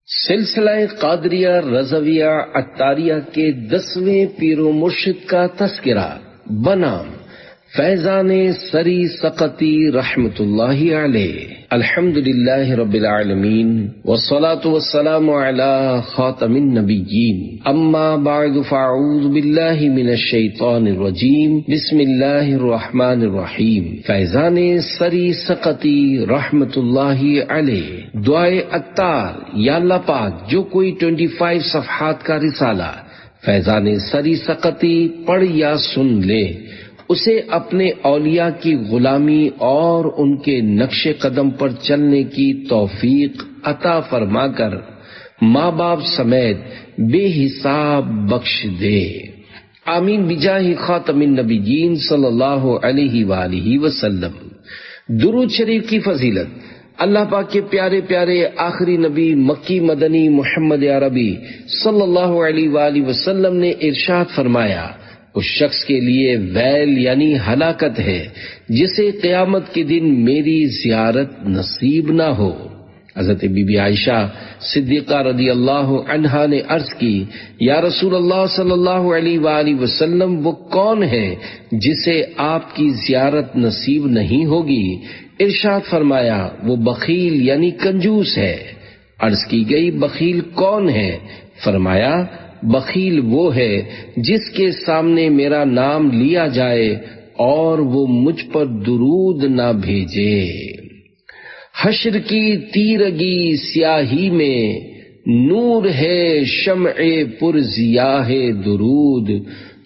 سلسلہ قادریہ رضویہ عطاریہ کے 10ویں پیر و مرشد کا تذکرہ بنام فیضان سری سقطی رحمت اللہ علیہ۔ الحمدللہ رب العالمین والصلاة والسلام علی خاتم النبیین، اما بعد فاعوذ باللہ من الشیطان الرجیم، بسم اللہ الرحمن الرحیم۔ فیضان سری سقطی رحمت اللہ علیہ۔ دعائے عطار، یا اللہ پاک جو کوئی 25 صفحات کا رسالہ فیضان سری سقطی پڑھ یا سن لے، اسے اپنے اولیاء کی غلامی اور ان کے نقش قدم پر چلنے کی توفیق عطا فرما کر ماں باپ سمیت بے حساب بخش دے، آمین بجاہ خاتم النبیین صلی اللہ علیہ وآلہ وسلم۔ درود شریف کی فضیلت۔ اللہ پاک کے پیارے پیارے آخری نبی مکی مدنی محمد عربی صلی اللہ علیہ وآلہ وسلم نے ارشاد فرمایا، اس شخص کے لیے ویل یعنی ہلاکت ہے جسے قیامت کے دن میری زیارت نصیب نہ ہو۔ حضرت بی بی عائشہ صدیقہ رضی اللہ عنہا نے عرض کی، یا رسول اللہ صلی اللہ علیہ وآلہ وسلم، وہ کون ہے جسے آپ کی زیارت نصیب نہیں ہوگی؟ ارشاد فرمایا، وہ بخیل یعنی کنجوس ہے۔ عرض کی گئی، بخیل کون ہے؟ فرمایا، بخیل وہ ہے جس کے سامنے میرا نام لیا جائے اور وہ مجھ پر درود نہ بھیجے۔ حشر کی تیرگی سیاہی میں نور ہے شمع پر ضیاء درود،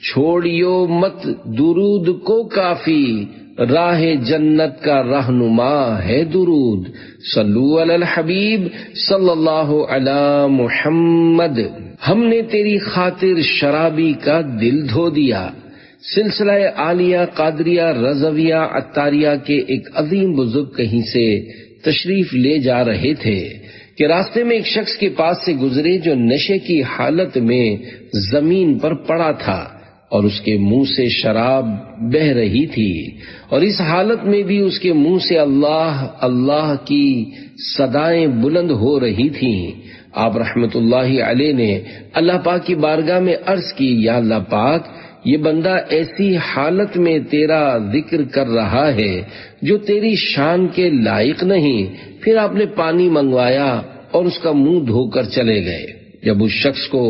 چھوڑیو مت درود کو کافی، راہ جنت کا رہنما ہے درود۔ صلو علی الحبیب صلی اللہ علی محمد۔ ہم نے تیری خاطر شرابی کا دل دھو دیا۔ سلسلہ عالیہ قادریہ رضویہ عطاریہ کے ایک عظیم بزرگ کہیں سے تشریف لے جا رہے تھے کہ راستے میں ایک شخص کے پاس سے گزرے جو نشے کی حالت میں زمین پر پڑا تھا اور اس کے منہ سے شراب بہ رہی تھی، اور اس حالت میں بھی اس کے منہ سے اللہ اللہ کی صدائیں بلند ہو رہی تھیں۔ آپ رحمت اللہ علیہ نے اللہ پاک کی بارگاہ میں عرض کی، یا اللہ پاک، یہ بندہ ایسی حالت میں تیرا ذکر کر رہا ہے جو تیری شان کے لائق نہیں۔ پھر آپ نے پانی منگوایا اور اس کا منہ دھو کر چلے گئے۔ جب اس شخص کو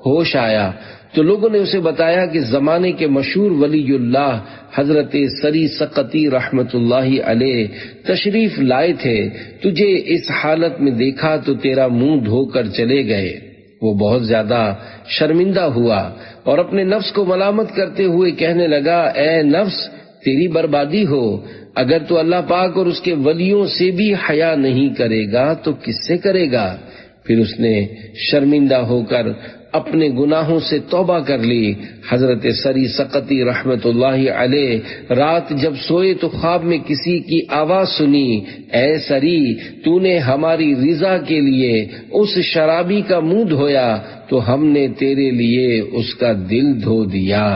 ہوش آیا تو لوگوں نے اسے بتایا کہ زمانے کے مشہور ولی اللہ حضرت سری سقطی رحمت اللہ علیہ تشریف لائے تھے، تجھے اس حالت میں دیکھا تو تیرا منہ دھو کر چلے گئے۔ وہ بہت زیادہ شرمندہ ہوا اور اپنے نفس کو ملامت کرتے ہوئے کہنے لگا، اے نفس، تیری بربادی ہو، اگر تو اللہ پاک اور اس کے ولیوں سے بھی حیا نہیں کرے گا تو کس سے کرے گا؟ پھر اس نے شرمندہ ہو کر اپنے گناہوں سے توبہ کر لی۔ حضرت سری سقطی رحمت اللہ علیہ رات جب سوئے تو خواب میں کسی کی آواز سنی، اے سری، تو نے ہماری رضا کے لیے اس شرابی کا منہ دھویا تو ہم نے تیرے لیے اس کا دل دھو دیا۔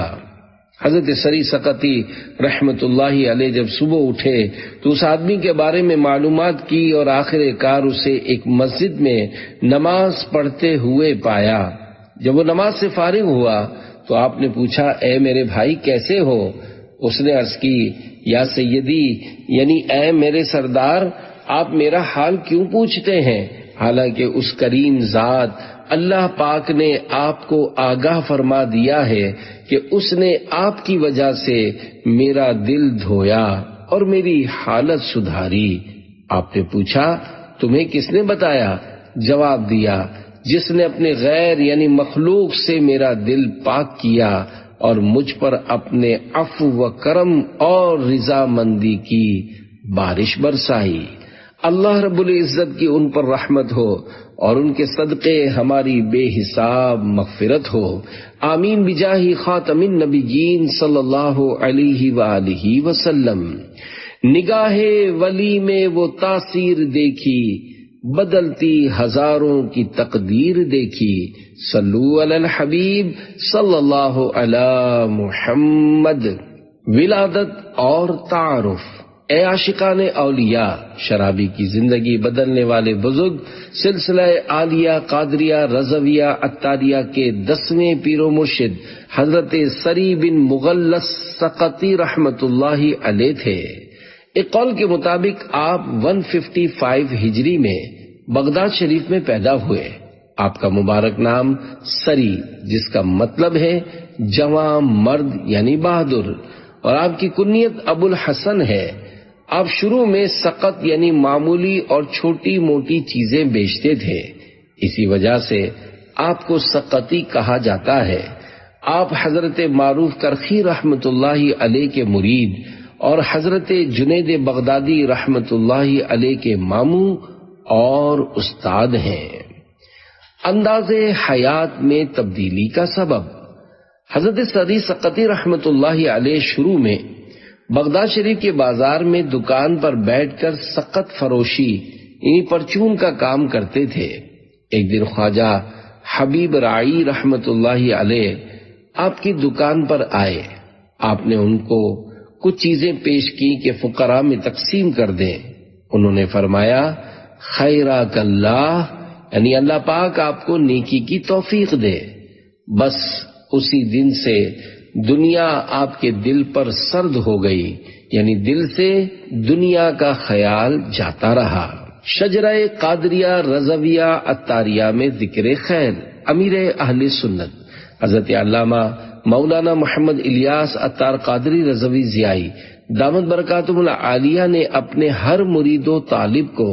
حضرت سری سقطی رحمت اللہ علیہ جب صبح اٹھے تو اس آدمی کے بارے میں معلومات کی اور آخر کار اسے ایک مسجد میں نماز پڑھتے ہوئے پایا۔ جب وہ نماز سے فارغ ہوا تو آپ نے پوچھا، اے میرے بھائی کیسے ہو؟ اس نے عرض کی، یا سیدی یعنی اے میرے سردار، آپ میرا حال کیوں پوچھتے ہیں؟ حالانکہ اس کریم ذات اللہ پاک نے آپ کو آگاہ فرما دیا ہے کہ اس نے آپ کی وجہ سے میرا دل دھویا اور میری حالت سدھاری۔ آپ نے پوچھا، تمہیں کس نے بتایا؟ جواب دیا، جس نے اپنے غیر یعنی مخلوق سے میرا دل پاک کیا اور مجھ پر اپنے عفو و کرم اور رضا مندی کی بارش برسائی۔ اللہ رب العزت کی ان پر رحمت ہو اور ان کے صدقے ہماری بے حساب مغفرت ہو، آمین بجاہ خاتم النبیین صلی اللہ علیہ وآلہ وسلم۔ نگاہ ولی میں وہ تاثیر دیکھی، بدلتی ہزاروں کی تقدیر دیکھی۔ صلو علی الحبیب صلی اللہ علی محمد۔ ولادت اور تعارف۔ اے عاشقان اولیاء، شرابی کی زندگی بدلنے والے بزرگ سلسلہ عالیہ قادریہ رضویہ عطاریہ کے 10ویں پیر و مرشد حضرت سری بن مغلس سقطی رحمت اللہ علیہ تھے۔ ایک قول کے مطابق آپ 155 ہجری میں بغداد شریف میں پیدا ہوئے۔ آپ کا مبارک نام سری، جس کا مطلب ہے جواں مرد یعنی بہادر، اور آپ کی کنیت ابو الحسن ہے۔ آپ شروع میں سقط یعنی معمولی اور چھوٹی موٹی چیزیں بیچتے تھے، اسی وجہ سے آپ کو سقطی کہا جاتا ہے۔ آپ حضرت معروف کرخی رحمت اللہ علیہ کے مرید اور حضرت جنید بغدادی رحمت اللہ علیہ کے ماموں اور استاد ہیں۔ انداز حیات میں تبدیلی کا سبب۔ حضرت سری سقطی رحمت اللہ علیہ شروع میں بغداد شریف کے بازار میں دکان پر بیٹھ کر سقط فروشی یعنی پرچون کا کام کرتے تھے۔ ایک دن خواجہ حبیب رائی رحمت اللہ علیہ آپ کی دکان پر آئے۔ آپ نے ان کو کچھ چیزیں پیش کی کہ فقراء میں تقسیم کر دیں۔ انہوں نے فرمایا خیرک اللہ، یعنی اللہ پاک آپ کو نیکی کی توفیق دے۔ بس اسی دن سے دنیا آپ کے دل پر سرد ہو گئی، یعنی دل سے دنیا کا خیال جاتا رہا۔ شجرہ قادریہ رضویہ عطاریہ میں ذکر خیر امیر اہل سنت حضرت علامہ مولانا محمد الیاس عطار قادری رضوی ضیائی دامت برکاتہم العالیہ نے اپنے ہر مرید و طالب کو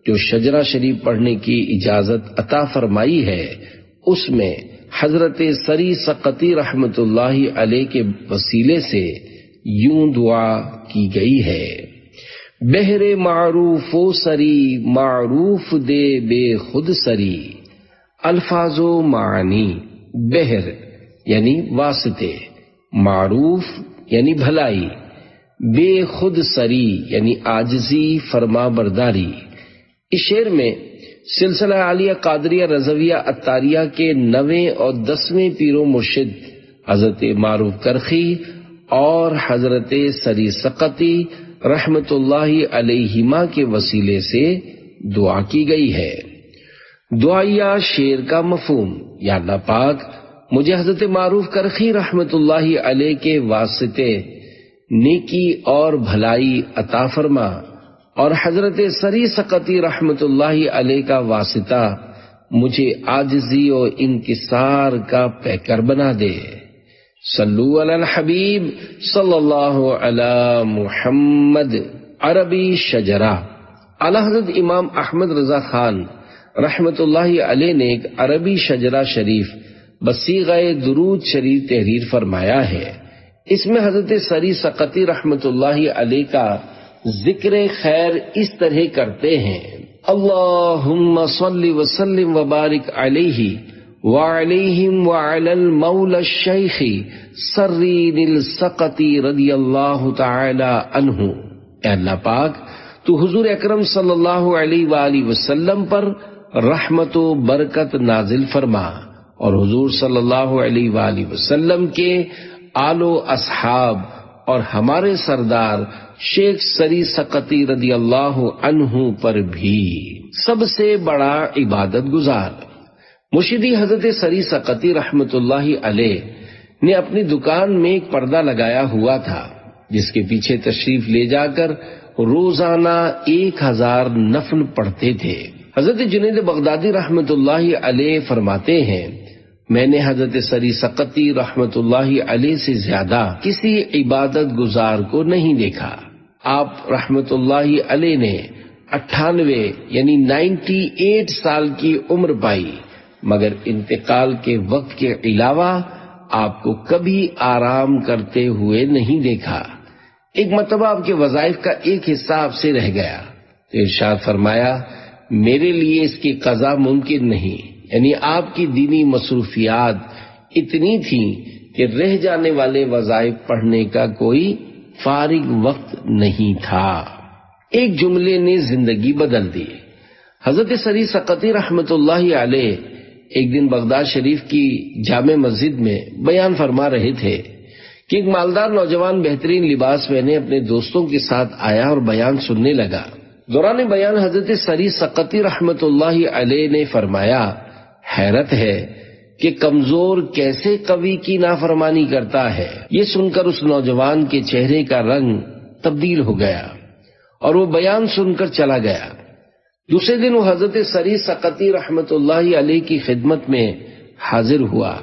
جو شجرہ شریف پڑھنے کی اجازت عطا فرمائی ہے، اس میں حضرت سری سقطی رحمت اللہ علیہ کے وسیلے سے یوں دعا کی گئی ہے: بہر معروف و سری معروف دے بے خود سری، الفاظ و معنی۔ بہر یعنی واسطے، معروف یعنی بھلائی، بے خود سری یعنی عاجزی فرما برداری۔ اس شعر میں سلسلہ عالیہ قادریہ رضویہ عطاریہ کے 9ویں اور 10ویں پیر و مرشد حضرت معروف کرخی اور حضرت سری سقطی رحمت اللہ علیہما کے وسیلے سے دعا کی گئی ہے۔ دعائیہ شعر کا مفہوم: یا اللہ پاک، مجھے حضرت معروف کرخی رحمت اللہ علیہ کے واسطے نیکی اور بھلائی عطا فرما، اور حضرت سری سقطی رحمت اللہ علیہ کا واسطہ مجھے عاجزی و انکسار کا پیکر بنا دے۔ صلو علی الحبیب صلی اللہ علی محمد۔ عربی شجرہ۔ اعلی حضرت امام احمد رضا خان رحمت اللہ علیہ نے ایک عربی شجرہ شریف بصیغہ درود شریف تحریر فرمایا ہے۔ اس میں حضرت سری سقطی رحمت اللہ علیہ کا ذکر خیر اس طرح کرتے ہیں: اللہم صلی وسلم وبارک علیہ وعلیہم وعلی المولا الشیخ سرین السقطی رضی اللہ تعالی عنہ۔ اے اللہ پاک، تو حضور اکرم صلی اللہ علیہ وآلہ وسلم پر رحمت و برکت نازل فرما، اور حضور صلی اللہ علیہ وآلہ وسلم کے آل و اصحاب اور ہمارے سردار شیخ سری سقطی رضی اللہ عنہ پر بھی۔ سب سے بڑا عبادت گزار مرشدی حضرت سری سقطی رحمت اللہ علیہ نے اپنی دکان میں ایک پردہ لگایا ہوا تھا، جس کے پیچھے تشریف لے جا کر روزانہ 1000 نفل پڑھتے تھے۔ حضرت جنید بغدادی رحمت اللہ علیہ فرماتے ہیں، میں نے حضرت سری سقطی رحمت اللہ علیہ سے زیادہ کسی عبادت گزار کو نہیں دیکھا۔ آپ رحمت اللہ علیہ نے 98 یعنی 98 سال کی عمر پائی، مگر انتقال کے وقت کے علاوہ آپ کو کبھی آرام کرتے ہوئے نہیں دیکھا۔ ایک مرتبہ آپ کے وظائف کا ایک حصہ آپ سے رہ گیا تو ارشاد فرمایا، میرے لیے اس کی قضا ممکن نہیں، یعنی آپ کی دینی مصروفیات اتنی تھیں کہ رہ جانے والے وظائف پڑھنے کا کوئی فارغ وقت نہیں تھا۔ ایک جملے نے زندگی بدل دی۔ حضرت سری سقطی رحمت اللہ علیہ ایک دن بغداد شریف کی جامع مسجد میں بیان فرما رہے تھے کہ ایک مالدار نوجوان بہترین لباس پہنے اپنے دوستوں کے ساتھ آیا اور بیان سننے لگا۔ دوران بیان حضرت سری سقطی رحمت اللہ علیہ نے فرمایا، حیرت ہے کہ کمزور کیسے قوی کی نافرمانی کرتا ہے۔ یہ سن کر اس نوجوان کے چہرے کا رنگ تبدیل ہو گیا اور وہ بیان سن کر چلا گیا۔ دوسرے دن وہ حضرت سری سقطی رحمت اللہ علیہ کی خدمت میں حاضر ہوا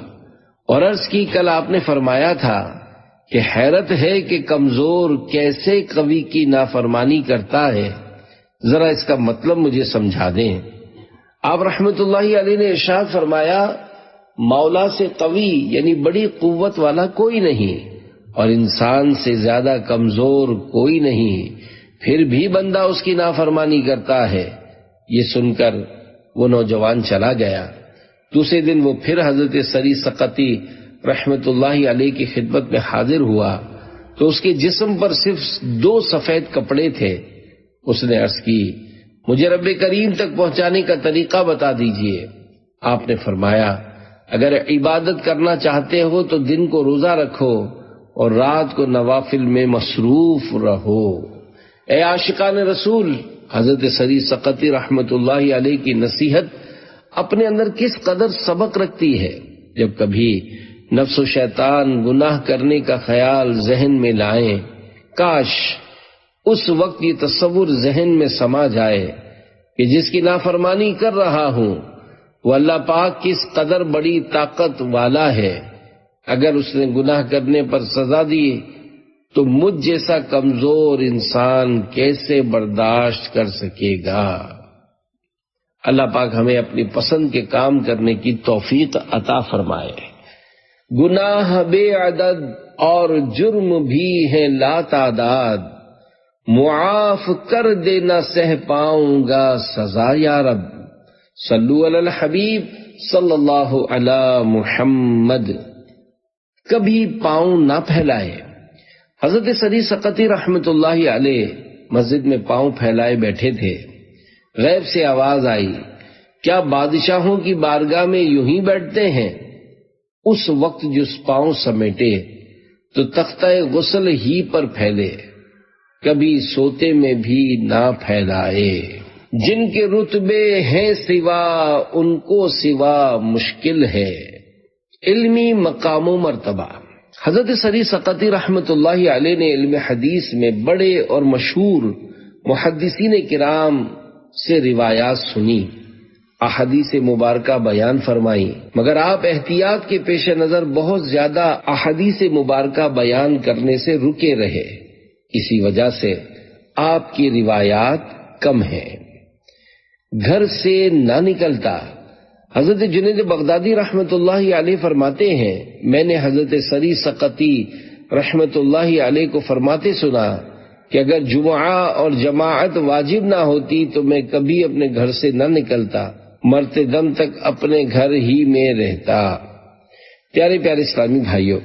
اور عرض کی، کل آپ نے فرمایا تھا کہ حیرت ہے کہ کمزور کیسے قوی کی نافرمانی کرتا ہے، ذرا اس کا مطلب مجھے سمجھا دیں۔ آپ رحمت اللہ علیہ نے ارشاد فرمایا، مولا سے قوی یعنی بڑی قوت والا کوئی نہیں اور انسان سے زیادہ کمزور کوئی نہیں، پھر بھی بندہ اس کی نافرمانی کرتا ہے۔ یہ سن کر وہ نوجوان چلا گیا۔ دوسرے دن وہ پھر حضرت سری سقطی رحمت اللہ علیہ کی خدمت میں حاضر ہوا تو اس کے جسم پر صرف 2 سفید کپڑے تھے۔ اس نے عرض کی، مجھے رب کریم تک پہنچانے کا طریقہ بتا دیجئے۔ آپ نے فرمایا، اگر عبادت کرنا چاہتے ہو تو دن کو روزہ رکھو اور رات کو نوافل میں مصروف رہو۔ اے عاشقان رسول، حضرت سری سقطی رحمت اللہ علیہ کی نصیحت اپنے اندر کس قدر سبق رکھتی ہے۔ جب کبھی نفس و شیطان گناہ کرنے کا خیال ذہن میں لائیں، کاش اس وقت یہ تصور ذہن میں سما جائے کہ جس کی نافرمانی کر رہا ہوں وہ اللہ پاک کس قدر بڑی طاقت والا ہے۔ اگر اس نے گناہ کرنے پر سزا دی تو مجھ جیسا کمزور انسان کیسے برداشت کر سکے گا۔ اللہ پاک ہمیں اپنی پسند کے کام کرنے کی توفیق عطا فرمائے۔ گناہ بے عدد اور جرم بھی ہیں لا تعداد، معاف کر دینا سہ پاؤں گا سزا یا رب۔ صلو علی الحبیب صلی اللہ علی محمد۔ کبھی پاؤں نہ پھیلائے۔ حضرت سری سقطی رحمت اللہ علیہ مسجد میں پاؤں پھیلائے بیٹھے تھے۔ غیب سے آواز آئی، کیا بادشاہوں کی بارگاہ میں یوں ہی بیٹھتے ہیں؟ اس وقت جس پاؤں سمیٹے تو تختہ غسل ہی پر پھیلے، کبھی سوتے میں بھی نہ پھیلائے۔ جن کے رتبے ہیں سوا ان کو سوا مشکل ہے، علمی مقام و مرتبہ۔ حضرت سری سقطی رحمت اللہ علیہ نے علم حدیث میں بڑے اور مشہور محدثین کرام سے روایات سنی، احادیث مبارکہ بیان فرمائی، مگر آپ احتیاط کے پیش نظر بہت زیادہ احادیث مبارکہ بیان کرنے سے رکے رہے، اسی وجہ سے آپ کی روایات کم ہیں۔ گھر سے نہ نکلتا۔ حضرت جنید بغدادی رحمت اللہ علیہ فرماتے ہیں، میں نے حضرت سری سقطی رحمت اللہ علیہ کو فرماتے سنا کہ اگر جمعہ اور جماعت واجب نہ ہوتی تو میں کبھی اپنے گھر سے نہ نکلتا، مرتے دم تک اپنے گھر ہی میں رہتا۔ پیارے پیارے اسلامی بھائیوں،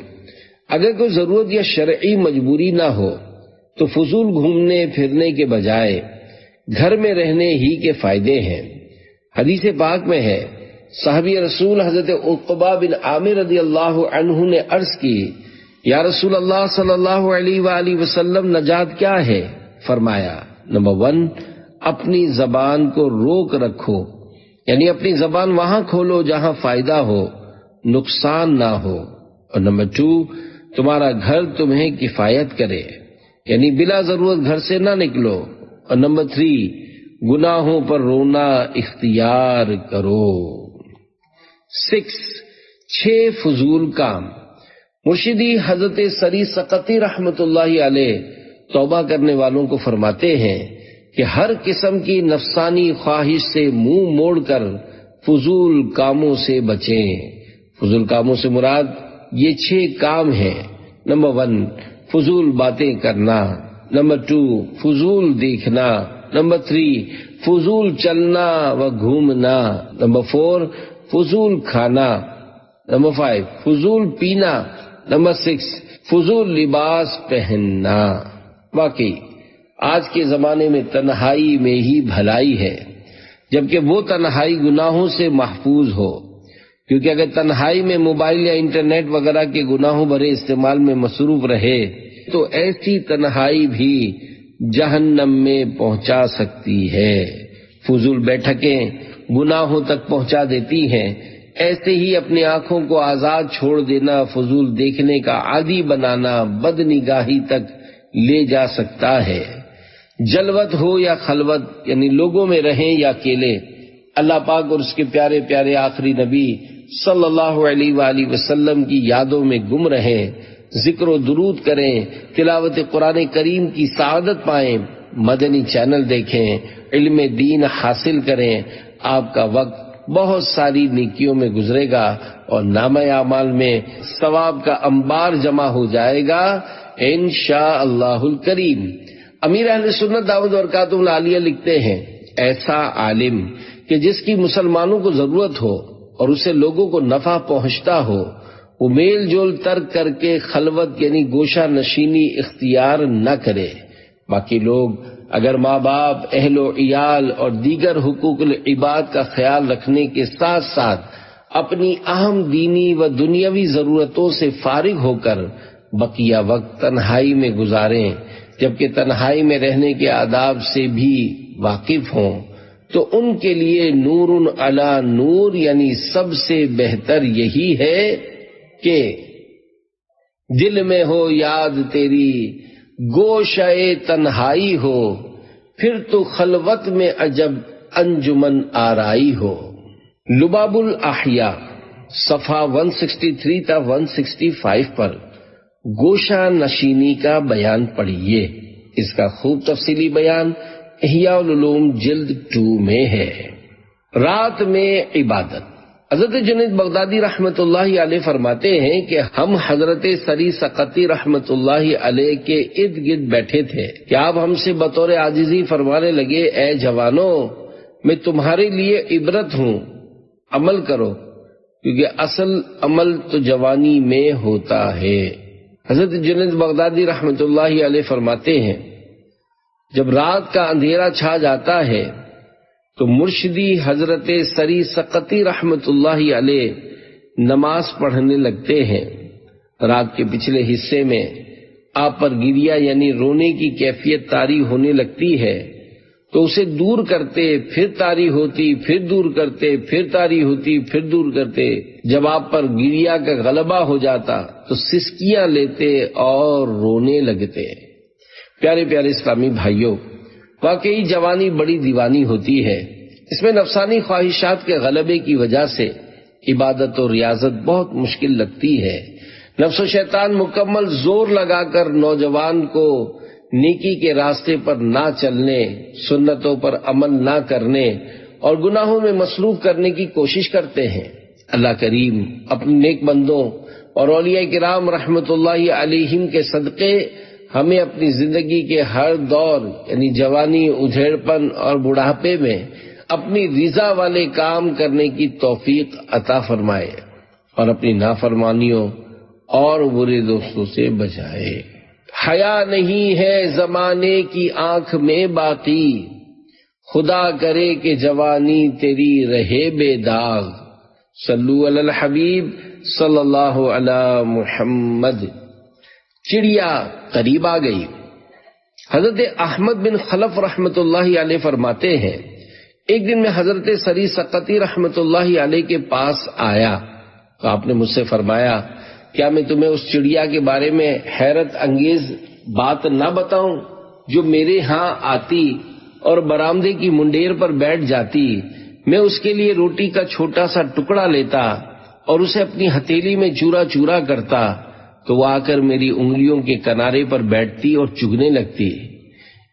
اگر کوئی ضرورت یا شرعی مجبوری نہ ہو تو فضول گھومنے پھرنے کے بجائے گھر میں رہنے ہی کے فائدے ہیں۔ حدیث پاک میں ہے، صحابی رسول حضرت عقبہ بن عامر رضی اللہ عنہ نے عرض کی، یا رسول اللہ صلی اللہ علیہ وآلہ وسلم نجات کیا ہے؟ فرمایا، نمبر 1، اپنی زبان کو روک رکھو، یعنی اپنی زبان وہاں کھولو جہاں فائدہ ہو، نقصان نہ ہو، اور نمبر 2، تمہارا گھر تمہیں کفایت کرے، یعنی بلا ضرورت گھر سے نہ نکلو، اور نمبر 3، گناہوں پر رونا اختیار کرو۔ 6 فضول کام۔ مرشدی حضرت سری سقطی رحمت اللہ علیہ توبہ کرنے والوں کو فرماتے ہیں کہ ہر قسم کی نفسانی خواہش سے منہ موڑ کر فضول کاموں سے بچیں۔ فضول کاموں سے مراد یہ 6 کام ہیں۔ نمبر 1، فضول باتیں کرنا۔ نمبر 2، فضول دیکھنا۔ نمبر 3، فضول چلنا و گھومنا۔ نمبر 4، فضول کھانا۔ نمبر 5، فضول پینا۔ نمبر 6، فضول لباس پہننا۔ واقعی آج کے زمانے میں تنہائی میں ہی بھلائی ہے، جبکہ وہ تنہائی گناہوں سے محفوظ ہو، کیونکہ اگر تنہائی میں موبائل یا انٹرنیٹ وغیرہ کے گناہوں بھرے استعمال میں مصروف رہے تو ایسی تنہائی بھی جہنم میں پہنچا سکتی ہے۔ فضول بیٹھکیں گناہوں تک پہنچا دیتی ہیں، ایسے ہی اپنی آنکھوں کو آزاد چھوڑ دینا، فضول دیکھنے کا عادی بنانا بد نگاہی تک لے جا سکتا ہے۔ جلوت ہو یا خلوت، یعنی لوگوں میں رہیں یا اکیلے، اللہ پاک اور اس کے پیارے پیارے آخری نبی صلی اللہ علیہ وآلہ وسلم کی یادوں میں گم رہیں، ذکر و درود کریں، تلاوت قرآن کریم کی سعادت پائیں، مدنی چینل دیکھیں، علم دین حاصل کریں، آپ کا وقت بہت ساری نیکیوں میں گزرے گا اور نامہ اعمال میں ثواب کا انبار جمع ہو جائے گا انشاءاللہ الکریم۔ امیر اہل سنت دعوت برکاتہ العالیہ لکھتے ہیں، ایسا عالم کہ جس کی مسلمانوں کو ضرورت ہو اور اسے لوگوں کو نفع پہنچتا ہو، وہ میل جول ترک کر کے خلوت یعنی گوشہ نشینی اختیار نہ کرے۔ باقی لوگ اگر ماں باپ، اہل و عیال اور دیگر حقوق العباد کا خیال رکھنے کے ساتھ ساتھ اپنی اہم دینی و دنیاوی ضرورتوں سے فارغ ہو کر بقیہ وقت تنہائی میں گزاریں، جبکہ تنہائی میں رہنے کے آداب سے بھی واقف ہوں، تو ان کے لیے نور علی نور، یعنی سب سے بہتر یہی ہے کہ دل میں ہو یاد تیری، گوشہ تنہائی ہو، پھر تو خلوت میں عجب انجمن آرائی ہو۔ لباب الاحیاء صفحہ 163 تا 165 پر گوشہ نشینی کا بیان پڑھیے، اس کا خوب تفصیلی بیان احیاء العلوم جلد 2 میں ہے۔ رات میں عبادت۔ حضرت جنید بغدادی رحمت اللہ علیہ فرماتے ہیں کہ ہم حضرت سری سقطی رحمت اللہ علیہ کے ارد گرد بیٹھے تھے کہ آپ ہم سے بطور عاجزی فرمانے لگے، اے جوانوں، میں تمہارے لیے عبرت ہوں، عمل کرو، کیونکہ اصل عمل تو جوانی میں ہوتا ہے۔ حضرت جنید بغدادی رحمت اللہ علیہ فرماتے ہیں، جب رات کا اندھیرا چھا جاتا ہے تو مرشدی حضرت سری سقطی رحمت اللہ علیہ نماز پڑھنے لگتے ہیں۔ رات کے پچھلے حصے میں آپ پر گریہ یعنی رونے کی کیفیت طاری ہونے لگتی ہے تو اسے دور کرتے، پھر طاری ہوتی، پھر دور کرتے، پھر طاری ہوتی، پھر دور کرتے۔ جب آپ پر گریہ کا غلبہ ہو جاتا تو سسکیاں لیتے اور رونے لگتے۔ پیارے پیارے اسلامی بھائیوں، واقعی جوانی بڑی دیوانی ہوتی ہے، اس میں نفسانی خواہشات کے غلبے کی وجہ سے عبادت و ریاضت بہت مشکل لگتی ہے۔ نفس و شیطان مکمل زور لگا کر نوجوان کو نیکی کے راستے پر نہ چلنے، سنتوں پر عمل نہ کرنے اور گناہوں میں مصروف کرنے کی کوشش کرتے ہیں۔ اللہ کریم اپنے نیک بندوں اور اولیاء کرام رحمت اللہ علیہم کے صدقے ہمیں اپنی زندگی کے ہر دور یعنی جوانی، ادھیڑپن اور بڑھاپے میں اپنی رضا والے کام کرنے کی توفیق عطا فرمائے اور اپنی نافرمانیوں اور برے دوستوں سے بچائے۔ حیا نہیں ہے زمانے کی آنکھ میں باقی، خدا کرے کہ جوانی تیری رہے بے داغ۔ صلو علی الحبیب صلی اللہ علی محمد۔ چڑیا قریب آ گئی۔ حضرت احمد بن خلف رحمت اللہ علیہ فرماتے ہیں، ایک دن میں حضرت سری سقطی رحمت اللہ علیہ کے پاس آیا تو آپ نے مجھ سے فرمایا، کیا میں تمہیں اس چڑیا کے بارے میں حیرت انگیز بات نہ بتاؤں جو میرے ہاں آتی اور برآمدے کی منڈیر پر بیٹھ جاتی، میں اس کے لیے روٹی کا چھوٹا سا ٹکڑا لیتا اور اسے اپنی ہتھیلی میں چورا چورا کرتا تو وہ آ کر میری انگلیوں کے کنارے پر بیٹھتی اور چگنے لگتی۔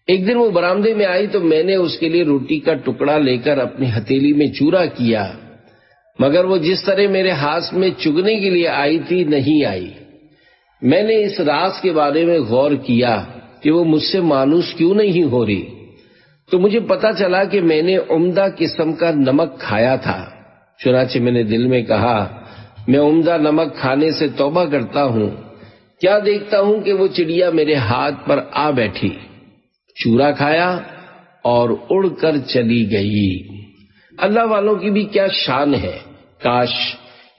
ایک دن وہ برآمدے میں آئی تو میں نے اس کے لیے روٹی کا ٹکڑا لے کر اپنی ہتھیلی میں چورا کیا، مگر وہ جس طرح میرے ہاتھ میں چگنے کے لیے آئی تھی نہیں آئی۔ میں نے اس راز کے بارے میں غور کیا کہ وہ مجھ سے مانوس کیوں نہیں ہو رہی، تو مجھے پتا چلا کہ میں نے عمدہ قسم کا نمک کھایا تھا۔ چنانچہ میں نے دل میں کہا، میں عمدہ نمک کھانے سے توبہ کرتا ہوں، کیا دیکھتا ہوں کہ وہ چڑیا میرے ہاتھ پر آ بیٹھی، چورا کھایا اور اڑ کر چلی گئی۔ اللہ والوں کی بھی کیا شان ہے، کاش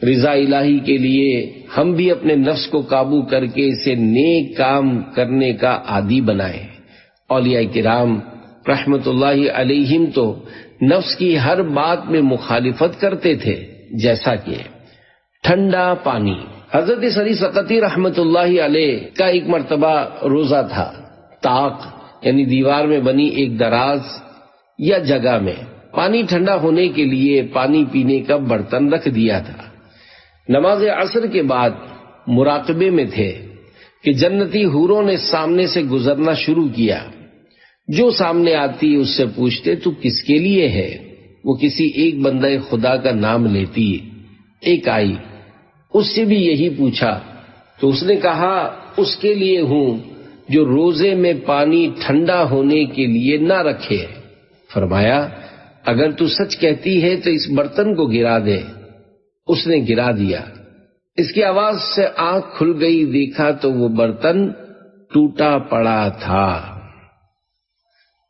رضا الہی کے لیے ہم بھی اپنے نفس کو قابو کر کے اسے نیک کام کرنے کا عادی بنائیں۔ اولیاء کرام رحمت اللہ علیہم تو نفس کی ہر بات میں مخالفت کرتے تھے، جیسا کہ ٹھنڈا پانی۔ حضرت سری سقطی رحمت اللہ علیہ کا ایک مرتبہ روزہ تھا۔ طاق یعنی دیوار میں بنی ایک دراز یا جگہ میں پانی ٹھنڈا ہونے کے لیے پانی پینے کا برتن رکھ دیا تھا۔ نماز عصر کے بعد مراقبے میں تھے کہ جنتی حوروں نے سامنے سے گزرنا شروع کیا۔ جو سامنے آتی اس سے پوچھتے تو کس کے لیے ہے؟ وہ کسی ایک بندہ خدا کا نام لیتی۔ ایک آئی، اس سے بھی یہی پوچھا تو اس نے کہا اس کے لیے ہوں جو روزے میں پانی ٹھنڈا ہونے کے لیے نہ رکھے۔ فرمایا اگر تو سچ کہتی ہے تو اس برتن کو گرا دے۔ اس نے گرا دیا۔ اس کی آواز سے آنکھ کھل گئی، دیکھا تو وہ برتن ٹوٹا پڑا تھا۔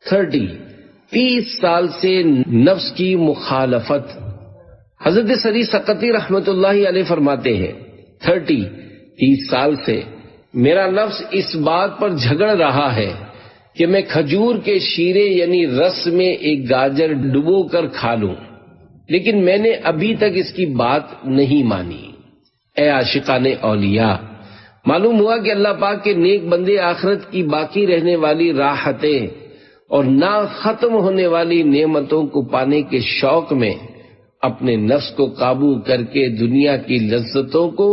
30 سال سے نفس کی مخالفت۔ حضرت سری سقطی رحمت اللہ علیہ فرماتے ہیں 30 سال سے میرا نفس اس بات پر جھگڑ رہا ہے کہ میں کھجور کے شیرے یعنی رس میں ایک گاجر ڈبو کر کھا لوں، لیکن میں نے ابھی تک اس کی بات نہیں مانی۔ اے عاشقان اولیاء، معلوم ہوا کہ اللہ پاک کے نیک بندے آخرت کی باقی رہنے والی راحتیں اور نہ ختم ہونے والی نعمتوں کو پانے کے شوق میں اپنے نفس کو قابو کر کے دنیا کی لذتوں کو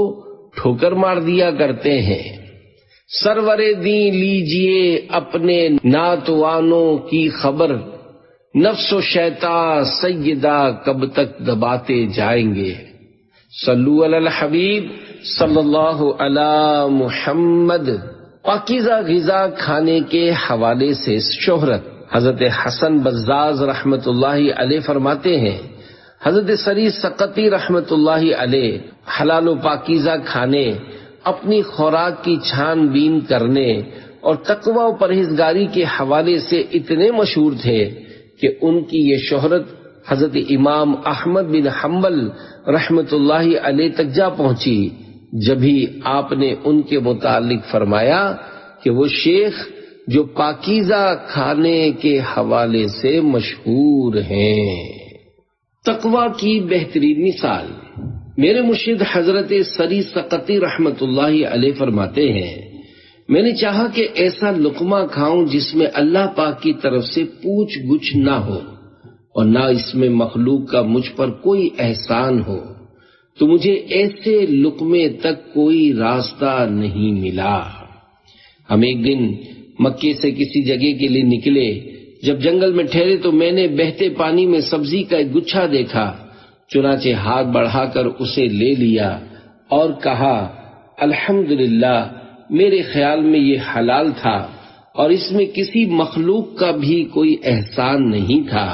ٹھوکر مار دیا کرتے ہیں۔ سرور دین لیجئے اپنے ناتوانوں کی خبر، نفس و شیطان سیدہ کب تک دباتے جائیں گے۔ صلو علی الحبیب صلی اللہ علی محمد۔ پاکیزہ غذا کھانے کے حوالے سے شہرت۔ حضرت حسن بزاز رحمت اللہ علیہ فرماتے ہیں حضرت سری سقطی رحمت اللہ علیہ حلال و پاکیزہ کھانے، اپنی خوراک کی چھان بین کرنے اور تقوی و پرہیزگاری کے حوالے سے اتنے مشہور تھے کہ ان کی یہ شہرت حضرت امام احمد بن حنبل رحمت اللہ علیہ تک جا پہنچی، جبھی آپ نے ان کے متعلق فرمایا کہ وہ شیخ جو پاکیزہ کھانے کے حوالے سے مشہور ہیں۔ تقوی کی بہترین مثال میرے مرشد حضرت سری سقطی رحمت اللہ علیہ فرماتے ہیں میں نے چاہا کہ ایسا لقمہ کھاؤں جس میں اللہ پاک کی طرف سے پوچھ گچھ نہ ہو اور نہ اس میں مخلوق کا مجھ پر کوئی احسان ہو، تو مجھے ایسے لقمے تک کوئی راستہ نہیں ملا۔ ہم ایک دن مکے سے کسی جگہ کے لیے نکلے، جب جنگل میں ٹھہرے تو میں نے بہتے پانی میں سبزی کا ایک گچھا دیکھا، چنانچہ ہاتھ بڑھا کر اسے لے لیا اور کہا الحمدللہ، میرے خیال میں یہ حلال تھا اور اس میں کسی مخلوق کا بھی کوئی احسان نہیں تھا۔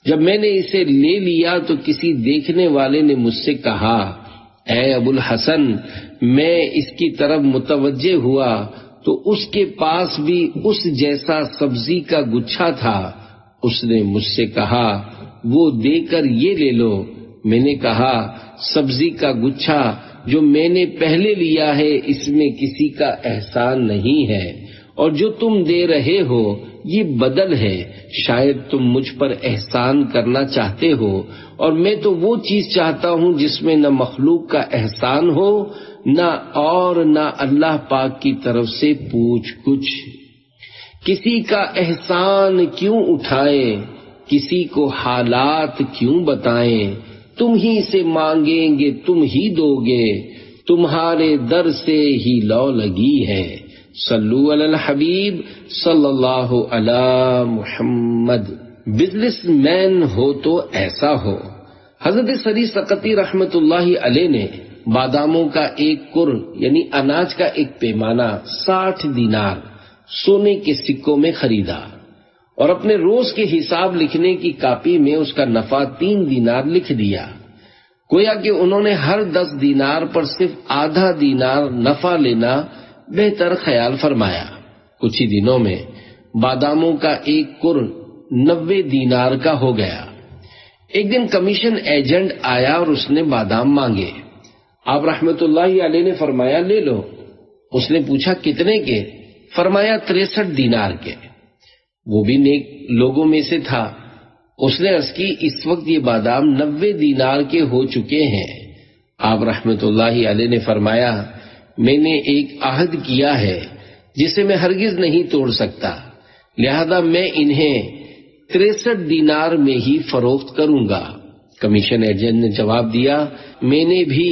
جب میں نے اسے لے لیا تو کسی دیکھنے والے نے مجھ سے کہا اے ابو الحسن، میں اس کی طرف متوجہ ہوا تو اس کے پاس بھی اس جیسا سبزی کا گچھا تھا۔ اس نے مجھ سے کہا وہ دے کر یہ لے لو۔ میں نے کہا سبزی کا گچھا جو میں نے پہلے لیا ہے اس میں کسی کا احسان نہیں ہے، اور جو تم دے رہے ہو یہ بدل ہے، شاید تم مجھ پر احسان کرنا چاہتے ہو، اور میں تو وہ چیز چاہتا ہوں جس میں نہ مخلوق کا احسان ہو نہ اللہ پاک کی طرف سے پوچھ گچھ۔ کسی کا احسان کیوں اٹھائیں، کسی کو حالات کیوں بتائیں، تم ہی سے مانگیں گے تم ہی دو گے، تمہارے در سے ہی لو لگی ہے۔ صلو علی الحبیب صلی اللہ علی محمد۔ بزنس مین ہو تو ایسا ہو۔ حضرت سری سقطی رحمت اللہ علیہ نے باداموں کا ایک کر یعنی اناج کا ایک پیمانہ 60 دینار سونے کے سکوں میں خریدا اور اپنے روز کے حساب لکھنے کی کاپی میں اس کا نفع 3 دینار لکھ دیا۔ گویا کہ انہوں نے ہر 10 دینار پر صرف آدھا دینار نفع لینا بہتر خیال فرمایا۔ کچھ ہی دنوں میں باداموں کا ایک کر 90 دینار کا ہو گیا۔ ایک دن کمیشن ایجنٹ آیا اور اس نے بادام مانگے۔ آپ رحمت اللہ علیہ نے فرمایا لے لو۔ اس نے پوچھا کتنے کے؟ فرمایا 63 دینار کے۔ وہ بھی نیک لوگوں میں سے تھا۔ اس نے عرض کی اس وقت یہ بادام 90 دینار کے ہو چکے ہیں۔ آپ رحمت اللہ علیہ نے فرمایا میں نے ایک عہد کیا ہے جسے میں ہرگز نہیں توڑ سکتا، لہذا میں انہیں 63 دینار میں ہی فروخت کروں گا۔ کمیشن ایجنٹ نے جواب دیا میں نے بھی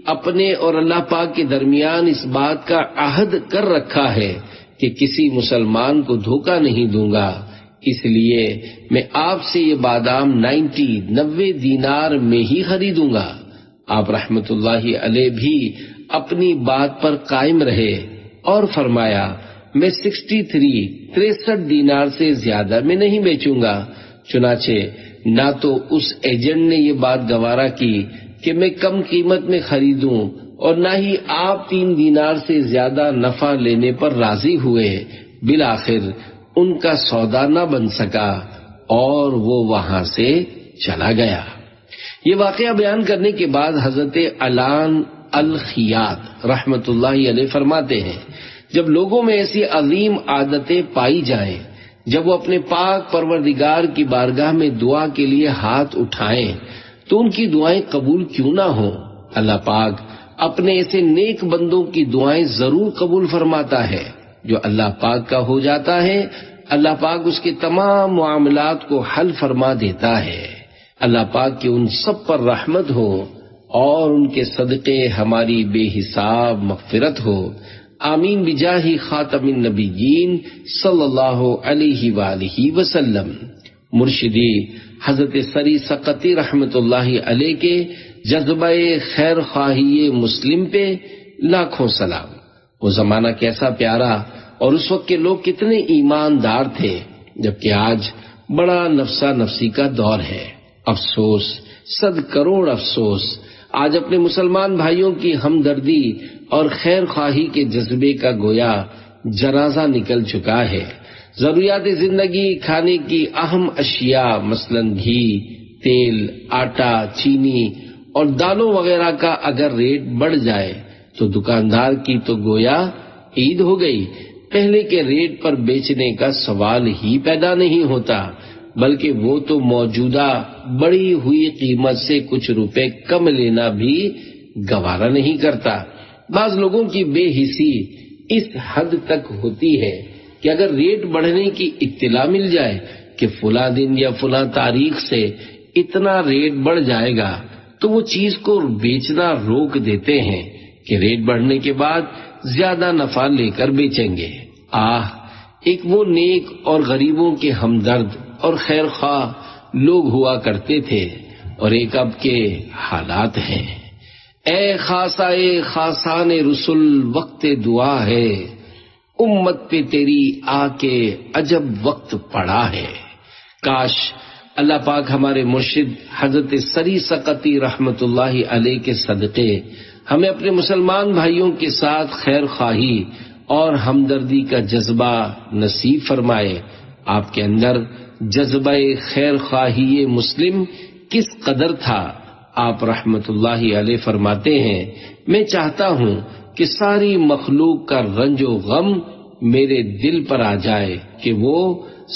اپنے اور اللہ پاک کے درمیان اس بات کا عہد کر رکھا ہے کہ کسی مسلمان کو دھوکہ نہیں دوں گا، اس لیے میں آپ سے یہ بادام 90 دینار میں ہی خریدوں گا۔ آپ رحمت اللہ علیہ بھی اپنی بات پر قائم رہے اور فرمایا میں 63 دینار سے زیادہ میں نہیں بیچوں گا۔ چنانچہ نہ تو اس ایجنٹ نے یہ بات گوارا کی کہ میں کم قیمت میں خریدوں اور نہ ہی آپ 3 دینار سے زیادہ نفع لینے پر راضی ہوئے۔ بالآخر ان کا سودا نہ بن سکا اور وہ وہاں سے چلا گیا۔ یہ واقعہ بیان کرنے کے بعد حضرت علان الخیاط رحمت اللہ علیہ فرماتے ہیں جب لوگوں میں ایسی عظیم عادتیں پائی جائیں، جب وہ اپنے پاک پروردگار کی بارگاہ میں دعا کے لیے ہاتھ اٹھائیں تو ان کی دعائیں قبول کیوں نہ ہوں؟ اللہ پاک اپنے ایسے نیک بندوں کی دعائیں ضرور قبول فرماتا ہے۔ جو اللہ پاک کا ہو جاتا ہے اللہ پاک اس کے تمام معاملات کو حل فرما دیتا ہے۔ اللہ پاک کی ان سب پر رحمت ہو اور ان کے صدقے ہماری بے حساب مغفرت ہو۔ آمین بجاہ خاتم النبیین صلی اللہ علیہ وآلہ وسلم۔ مرشدی حضرت سری سقطی رحمت اللہ علیہ کے جذبہ خیر خواہی مسلم پہ لاکھوں سلام۔ وہ زمانہ کیسا پیارا اور اس وقت کے لوگ کتنے ایماندار تھے، جبکہ آج بڑا نفسا نفسی کا دور ہے۔ افسوس، 100 کروڑ افسوس، آج اپنے مسلمان بھائیوں کی ہمدردی اور خیر خواہی کے جذبے کا گویا جنازہ نکل چکا ہے۔ ضروریات زندگی کھانے کی اہم اشیاء مثلاً گھی، تیل، آٹا، چینی اور دالوں وغیرہ کا اگر ریٹ بڑھ جائے تو دکاندار کی تو گویا عید ہو گئی۔ پہلے کے ریٹ پر بیچنے کا سوال ہی پیدا نہیں ہوتا، بلکہ وہ تو موجودہ بڑھی ہوئی قیمت سے کچھ روپے کم لینا بھی گوارا نہیں کرتا۔ بعض لوگوں کی بے حسی اس حد تک ہوتی ہے کہ اگر ریٹ بڑھنے کی اطلاع مل جائے کہ فلاں دن یا فلاں تاریخ سے اتنا ریٹ بڑھ جائے گا تو وہ چیز کو بیچنا روک دیتے ہیں کہ ریٹ بڑھنے کے بعد زیادہ نفع لے کر بیچیں گے۔ ایک وہ نیک اور غریبوں کے ہمدرد اور خیر خواہ لوگ ہوا کرتے تھے اور ایک اب کے حالات ہیں۔ اے خاصائے خاصان رسول وقت دعا ہے، امت پہ تیری آ کے عجب وقت پڑا ہے۔ کاش اللہ پاک ہمارے مرشد حضرت سری سقطی رحمت اللہ علیہ کے صدقے ہمیں اپنے مسلمان بھائیوں کے ساتھ خیر خواہی اور ہمدردی کا جذبہ نصیب فرمائے۔ آپ کے اندر جذبہ خیر خواہی مسلم کس قدر تھا؟ آپ رحمت اللہ علیہ فرماتے ہیں میں چاہتا ہوں کہ ساری مخلوق کا رنج و غم میرے دل پر آ جائے کہ وہ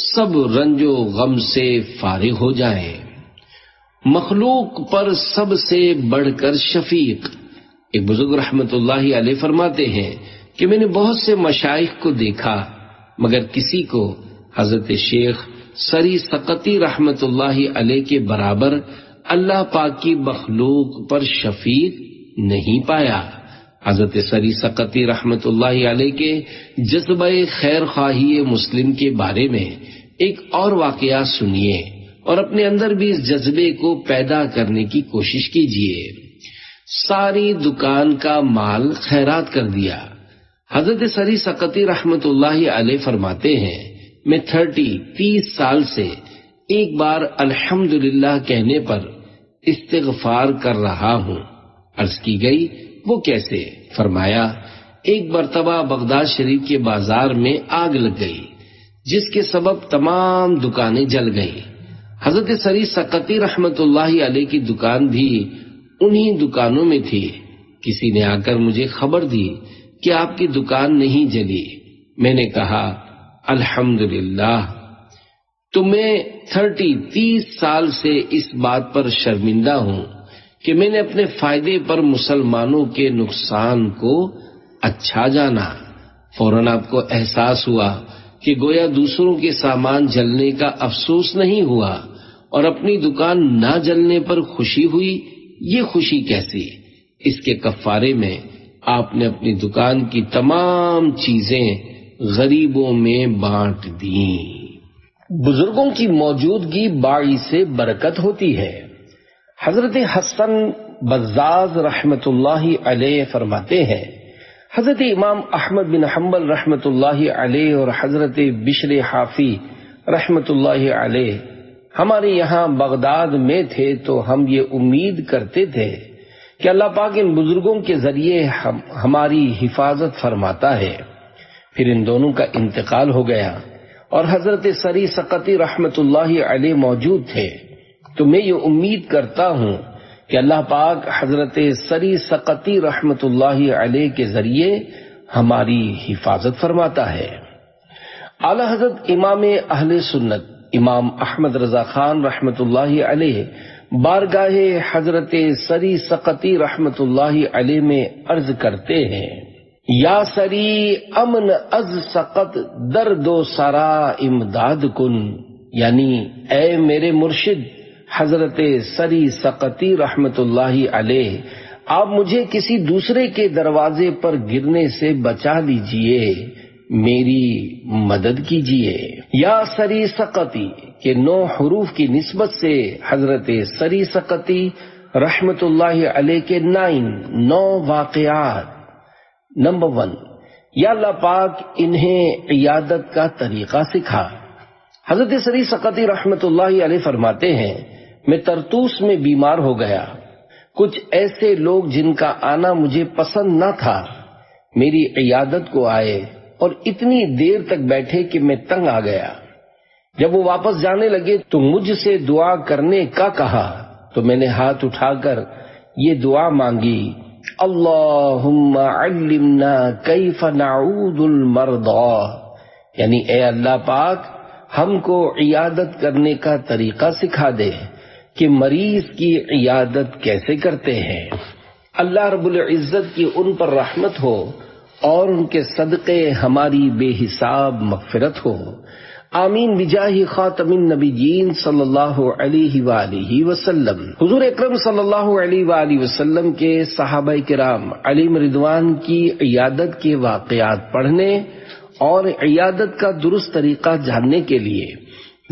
سب رنج و غم سے فارغ ہو جائیں۔ مخلوق پر سب سے بڑھ کر شفیق۔ ایک بزرگ رحمت اللہ علیہ فرماتے ہیں کہ میں نے بہت سے مشائخ کو دیکھا مگر کسی کو حضرت شیخ سری سقطی رحمت اللہ علیہ کے برابر اللہ پاک کی مخلوق پر شفیق نہیں پایا۔ حضرت سری سقطی رحمت اللہ علیہ کے جذبہ خیر خواہی مسلم کے بارے میں ایک اور واقعہ سنیے اور اپنے اندر بھی اس جذبے کو پیدا کرنے کی کوشش کیجیے۔ ساری دکان کا مال خیرات کر دیا۔ حضرت سری سقطی رحمت اللہ علیہ فرماتے ہیں میں 30 سال سے ایک بار الحمدللہ کہنے پر استغفار کر رہا ہوں۔ عرض کی گئی وہ کیسے؟ فرمایا ایک مرتبہ بغداد شریف کے بازار میں آگ لگ گئی جس کے سبب تمام دکانیں جل گئی۔ حضرت سری سقطی رحمت اللہ علیہ کی دکان بھی انہی دکانوں میں تھی کسی نے آ کر مجھے خبر دی کہ آپ کی دکان نہیں جلی۔ میں نے کہا الحمدللہ۔ تو میں 30 سال سے اس بات پر شرمندہ ہوں کہ میں نے اپنے فائدے پر مسلمانوں کے نقصان کو اچھا جانا۔ فوراً آپ کو احساس ہوا کہ گویا دوسروں کے سامان جلنے کا افسوس نہیں ہوا اور اپنی دکان نہ جلنے پر خوشی ہوئی۔ یہ خوشی کیسی؟ اس کے کفارے میں آپ نے اپنی دکان کی تمام چیزیں غریبوں میں بانٹ دیں۔ بزرگوں کی موجودگی باعث برکت ہوتی ہے۔ حضرت حسن بزاز رحمت اللہ علیہ فرماتے ہیں، حضرت امام احمد بن حنبل رحمت اللہ علیہ اور حضرت بشر حافی رحمت اللہ علیہ ہمارے یہاں بغداد میں تھے تو ہم یہ امید کرتے تھے کہ اللہ پاک ان بزرگوں کے ذریعے ہماری حفاظت فرماتا ہے۔ پھر ان دونوں کا انتقال ہو گیا اور حضرت سری سقطی رحمت اللہ علیہ موجود تھے، تو میں یہ امید کرتا ہوں کہ اللہ پاک حضرت سری سقطی رحمت اللہ علیہ کے ذریعے ہماری حفاظت فرماتا ہے۔ اعلی حضرت امام اہل سنت امام احمد رضا خان رحمت اللہ علیہ بارگاہ حضرت سری سقطی رحمت اللہ علیہ میں عرض کرتے ہیں، یا سری امن از سقط درد و سرا امداد کن، یعنی اے میرے مرشد حضرت سری سقطی رحمت اللہ علیہ، آپ مجھے کسی دوسرے کے دروازے پر گرنے سے بچا لیجئے، میری مدد کیجئے۔ یا سری سقطی کے 9 حروف کی نسبت سے حضرت سری سقطی رحمت اللہ علیہ کے 9 واقعات۔ نمبر 1، یا اللہ پاک انہیں عیادت کا طریقہ سکھا۔ حضرت سری سقطی رحمت اللہ علیہ فرماتے ہیں، میں طرطوس میں بیمار ہو گیا۔ کچھ ایسے لوگ جن کا آنا مجھے پسند نہ تھا میری عیادت کو آئے اور اتنی دیر تک بیٹھے کہ میں تنگ آ گیا۔ جب وہ واپس جانے لگے تو مجھ سے دعا کرنے کا کہا، تو میں نے ہاتھ اٹھا کر یہ دعا مانگی، اللہم علمنا کیف نعود المرضى، یعنی اے اللہ پاک ہم کو عیادت کرنے کا طریقہ سکھا دے کہ مریض کی عیادت کیسے کرتے ہیں۔ اللہ رب العزت کی ان پر رحمت ہو اور ان کے صدقے ہماری بے حساب مغفرت ہو، آمین بجاہ خاتم النبیین صلی اللہ علیہ وآلہ وسلم۔ حضور اکرم صلی اللہ علیہ وآلہ وسلم کے صحابہ کرام علیہم رضوان کی عیادت کے واقعات پڑھنے اور عیادت کا درست طریقہ جاننے کے لیے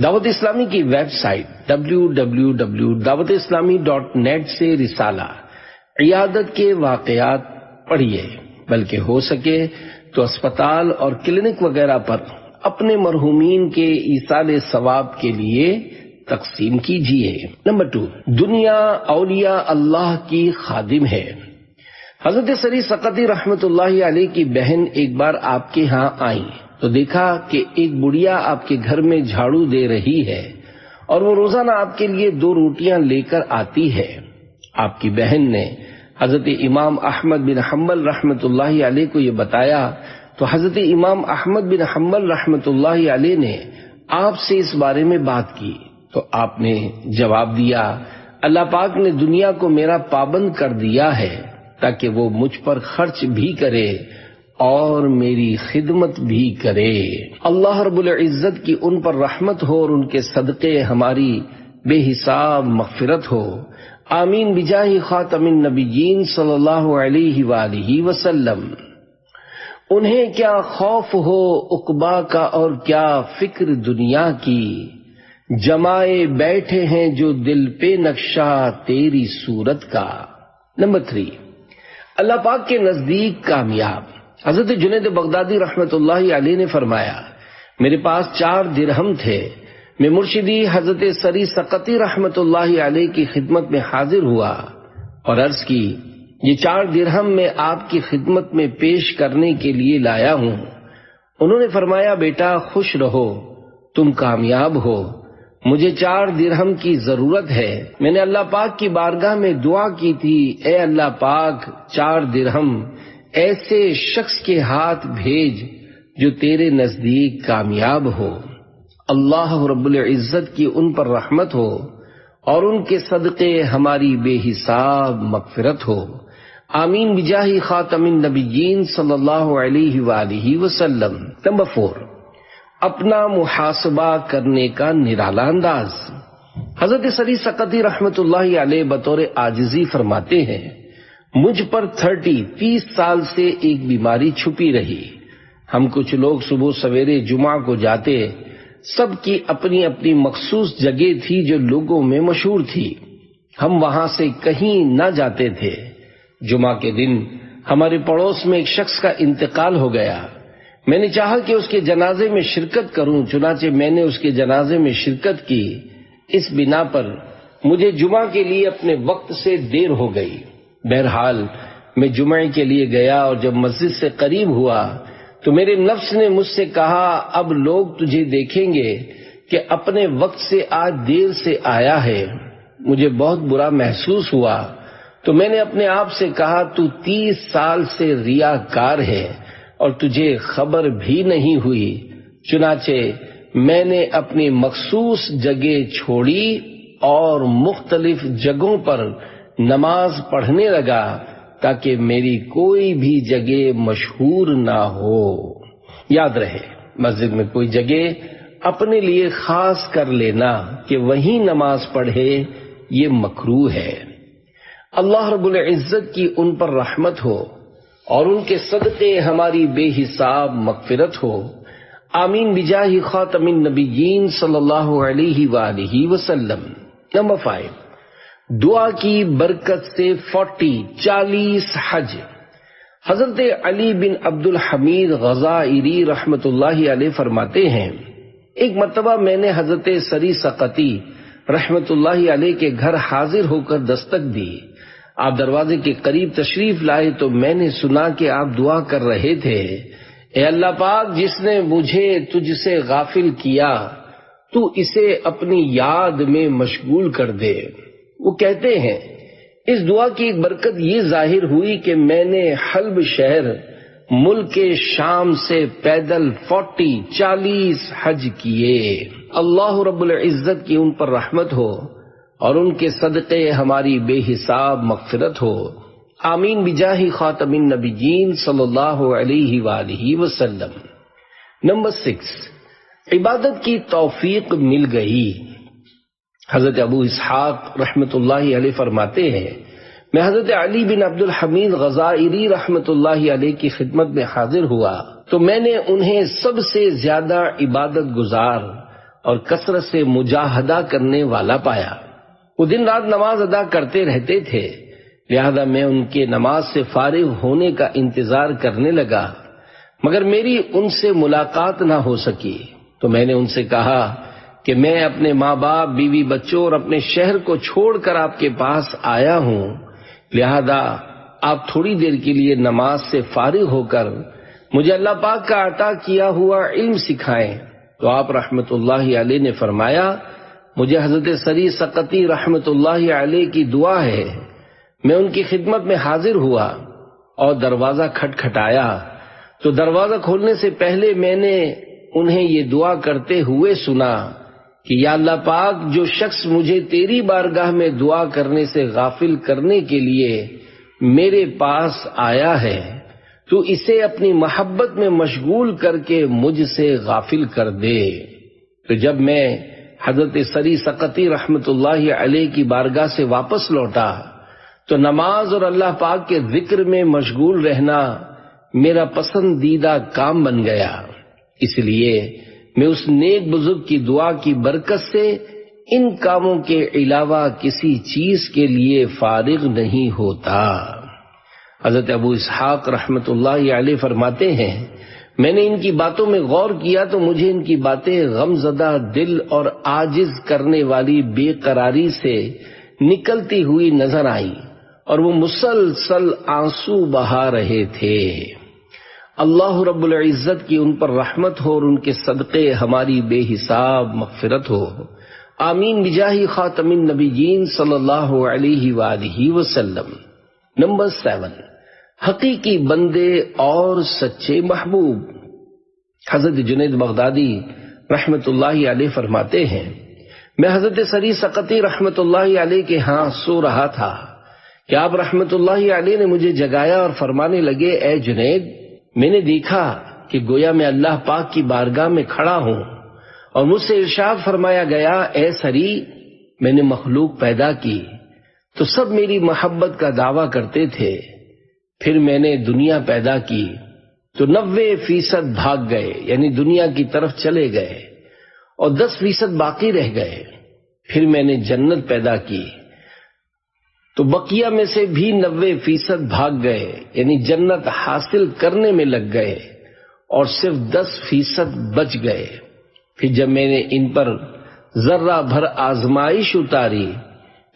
دعوت اسلامی کی ویب سائٹ www.dawatislami.net سے رسالہ عیادت کے واقعات پڑھیے، بلکہ ہو سکے تو اسپتال اور کلینک وغیرہ پر اپنے مرحومین کے ایصال ثواب کے لیے تقسیم کیجیے۔ نمبر 2، دنیا اولیاء اللہ کی خادم ہے۔ حضرت سری سقطی رحمت اللہ علیہ کی بہن ایک بار آپ کے ہاں آئیں تو دیکھا کہ ایک بڑھیا آپ کے گھر میں جھاڑو دے رہی ہے اور وہ روزانہ آپ کے لیے 2 روٹیاں لے کر آتی ہے۔ آپ کی بہن نے حضرت امام احمد بن حنبل رحمت اللہ علیہ کو یہ بتایا تو حضرت امام احمد بن حنبل رحمت اللہ علیہ نے آپ سے اس بارے میں بات کی تو آپ نے جواب دیا، اللہ پاک نے دنیا کو میرا پابند کر دیا ہے تاکہ وہ مجھ پر خرچ بھی کرے اور میری خدمت بھی کرے۔ اللہ رب العزت کی ان پر رحمت ہو اور ان کے صدقے ہماری بے حساب مغفرت ہو، آمین بجاہ خاتم النبیین صلی اللہ علیہ وآلہ وسلم۔ انہیں کیا خوف ہو عقبا کا اور کیا فکر دنیا کی، جمائے بیٹھے ہیں جو دل پہ نقشہ تیری صورت کا۔ نمبر 3، اللہ پاک کے نزدیک کامیاب۔ حضرت جنید بغدادی رحمت اللہ علیہ نے فرمایا، میرے پاس 4 درہم تھے، میں مرشدی حضرت سری سقطی رحمت اللہ علیہ کی خدمت میں حاضر ہوا اور عرض کی، یہ 4 درہم میں آپ کی خدمت میں پیش کرنے کے لیے لایا ہوں۔ انہوں نے فرمایا، بیٹا خوش رہو، تم کامیاب ہو، مجھے 4 درہم کی ضرورت ہے۔ میں نے اللہ پاک کی بارگاہ میں دعا کی تھی، اے اللہ پاک 4 درہم ایسے شخص کے ہاتھ بھیج جو تیرے نزدیک کامیاب ہو۔ اللہ رب العزت کی ان پر رحمت ہو اور ان کے صدقے ہماری بے حساب مغفرت ہو۔ آمین بجاہ خاتم النبیین صلی اللہ علیہ وآلہ وسلم۔ نمبر 4، اپنا محاسبہ کرنے کا نرالا انداز۔ حضرت سری سقطی رحمت اللہ علیہ بطور عاجزی فرماتے ہیں، مجھ پر 30 سال سے ایک بیماری چھپی رہی۔ ہم کچھ لوگ صبح سویرے جمعہ کو جاتے، سب کی اپنی اپنی مخصوص جگہ تھی جو لوگوں میں مشہور تھی، ہم وہاں سے کہیں نہ جاتے تھے۔ جمعہ کے دن ہمارے پڑوس میں ایک شخص کا انتقال ہو گیا۔ میں نے چاہا کہ اس کے جنازے میں شرکت کروں، چنانچہ میں نے اس کے جنازے میں شرکت کی۔ اس بنا پر مجھے جمعہ کے لیے اپنے وقت سے دیر ہو گئی۔ بہرحال میں جمعے کے لیے گیا اور جب مسجد سے قریب ہوا تو میرے نفس نے مجھ سے کہا، اب لوگ تجھے دیکھیں گے کہ اپنے وقت سے آج دیر سے آیا ہے۔ مجھے بہت برا محسوس ہوا تو میں نے اپنے آپ سے کہا، تو 30 سال سے ریاکار ہے اور تجھے خبر بھی نہیں ہوئی۔ چنانچہ میں نے اپنی مخصوص جگہ چھوڑی اور مختلف جگہوں پر نماز پڑھنے لگا تاکہ میری کوئی بھی جگہ مشہور نہ ہو۔ یاد رہے، مسجد میں کوئی جگہ اپنے لیے خاص کر لینا کہ وہیں نماز پڑھے یہ مکروہ ہے۔ اللہ رب العزت کی ان پر رحمت ہو اور ان کے صدقے ہماری بے حساب مغفرت ہو۔ آمین بجاہ خاتم النبیین صلی اللہ علیہ وآلہ وسلم۔ نمبر 5، دعا کی برکت سے 40 حج۔ حضرت علی بن عبد الحمید غزائری رحمت اللہ علیہ فرماتے ہیں، ایک مرتبہ میں نے حضرت سری سقطی رحمت اللہ علیہ کے گھر حاضر ہو کر دستک دی۔ آپ دروازے کے قریب تشریف لائے تو میں نے سنا کہ آپ دعا کر رہے تھے، اے اللہ پاک جس نے مجھے تجھ سے غافل کیا تو اسے اپنی یاد میں مشغول کر دے۔ وہ کہتے ہیں اس دعا کی ایک برکت یہ ظاہر ہوئی کہ میں نے حلب شہر ملک شام سے پیدل 40 حج کیے۔ اللہ رب العزت کی ان پر رحمت ہو اور ان کے صدقے ہماری بے حساب مغفرت ہو۔ آمین بجاہ خاتم النبیین صلی اللہ علیہ وآلہ وسلم۔ نمبر 6، عبادت کی توفیق مل گئی۔ حضرت ابو اسحاق رحمت اللہ علیہ فرماتے ہیں، میں حضرت علی بن عبد الحمید غزائری رحمت اللہ علیہ کی خدمت میں حاضر ہوا تو میں نے انہیں سب سے زیادہ عبادت گزار اور کثرت سے مجاہدہ کرنے والا پایا۔ وہ دن رات نماز ادا کرتے رہتے تھے، لہذا میں ان کے نماز سے فارغ ہونے کا انتظار کرنے لگا، مگر میری ان سے ملاقات نہ ہو سکی تو میں نے ان سے کہا کہ میں اپنے ماں باپ، بیوی بچوں اور اپنے شہر کو چھوڑ کر آپ کے پاس آیا ہوں، لہذا آپ تھوڑی دیر کے لیے نماز سے فارغ ہو کر مجھے اللہ پاک کا عطا کیا ہوا علم سکھائیں۔ تو آپ رحمت اللہ علیہ نے فرمایا، مجھے حضرت سری سقطی رحمت اللہ علیہ کی دعا ہے۔ میں ان کی خدمت میں حاضر ہوا اور دروازہ کھٹکھٹایا تو دروازہ کھولنے سے پہلے میں نے انہیں یہ دعا کرتے ہوئے سنا کہ یا اللہ پاک جو شخص مجھے تیری بارگاہ میں دعا کرنے سے غافل کرنے کے لیے میرے پاس آیا ہے تو اسے اپنی محبت میں مشغول کر کے مجھ سے غافل کر دے۔ تو جب میں حضرت سری سقطی رحمت اللہ علیہ کی بارگاہ سے واپس لوٹا تو نماز اور اللہ پاک کے ذکر میں مشغول رہنا میرا پسندیدہ کام بن گیا، اس لیے میں اس نیک بزرگ کی دعا کی برکت سے ان کاموں کے علاوہ کسی چیز کے لیے فارغ نہیں ہوتا۔ حضرت ابو اسحاق رحمت اللہ علیہ فرماتے ہیں، میں نے ان کی باتوں میں غور کیا تو مجھے ان کی باتیں غم زدہ دل اور عاجز کرنے والی بے قراری سے نکلتی ہوئی نظر آئیں اور وہ مسلسل آنسو بہا رہے تھے۔ اللہ رب العزت کی ان پر رحمت ہو اور ان کے صدقے ہماری بے حساب مغفرت ہو۔ آمین بجاہ خاتم النبیین صلی اللہ علیہ وآلہ وسلم۔ نمبر 7، حقیقی بندے اور سچے محبوب۔ حضرت جنید بغدادی رحمت اللہ علیہ فرماتے ہیں، میں حضرت سری سقطی رحمت اللہ علیہ کے ہاں سو رہا تھا کہ آپ رحمت اللہ علیہ نے مجھے جگایا اور فرمانے لگے، اے جنید، میں نے دیکھا کہ گویا میں اللہ پاک کی بارگاہ میں کھڑا ہوں اور مجھ سے ارشاد فرمایا گیا، اے سری، میں نے مخلوق پیدا کی تو سب میری محبت کا دعویٰ کرتے تھے، پھر میں نے دنیا پیدا کی تو 90% بھاگ گئے، یعنی دنیا کی طرف چلے گئے، اور 10% باقی رہ گئے، پھر میں نے جنت پیدا کی تو بقیہ میں سے بھی 90% بھاگ گئے، یعنی جنت حاصل کرنے میں لگ گئے، اور صرف 10% بچ گئے۔ پھر جب میں نے ان پر ذرہ بھر آزمائش اتاری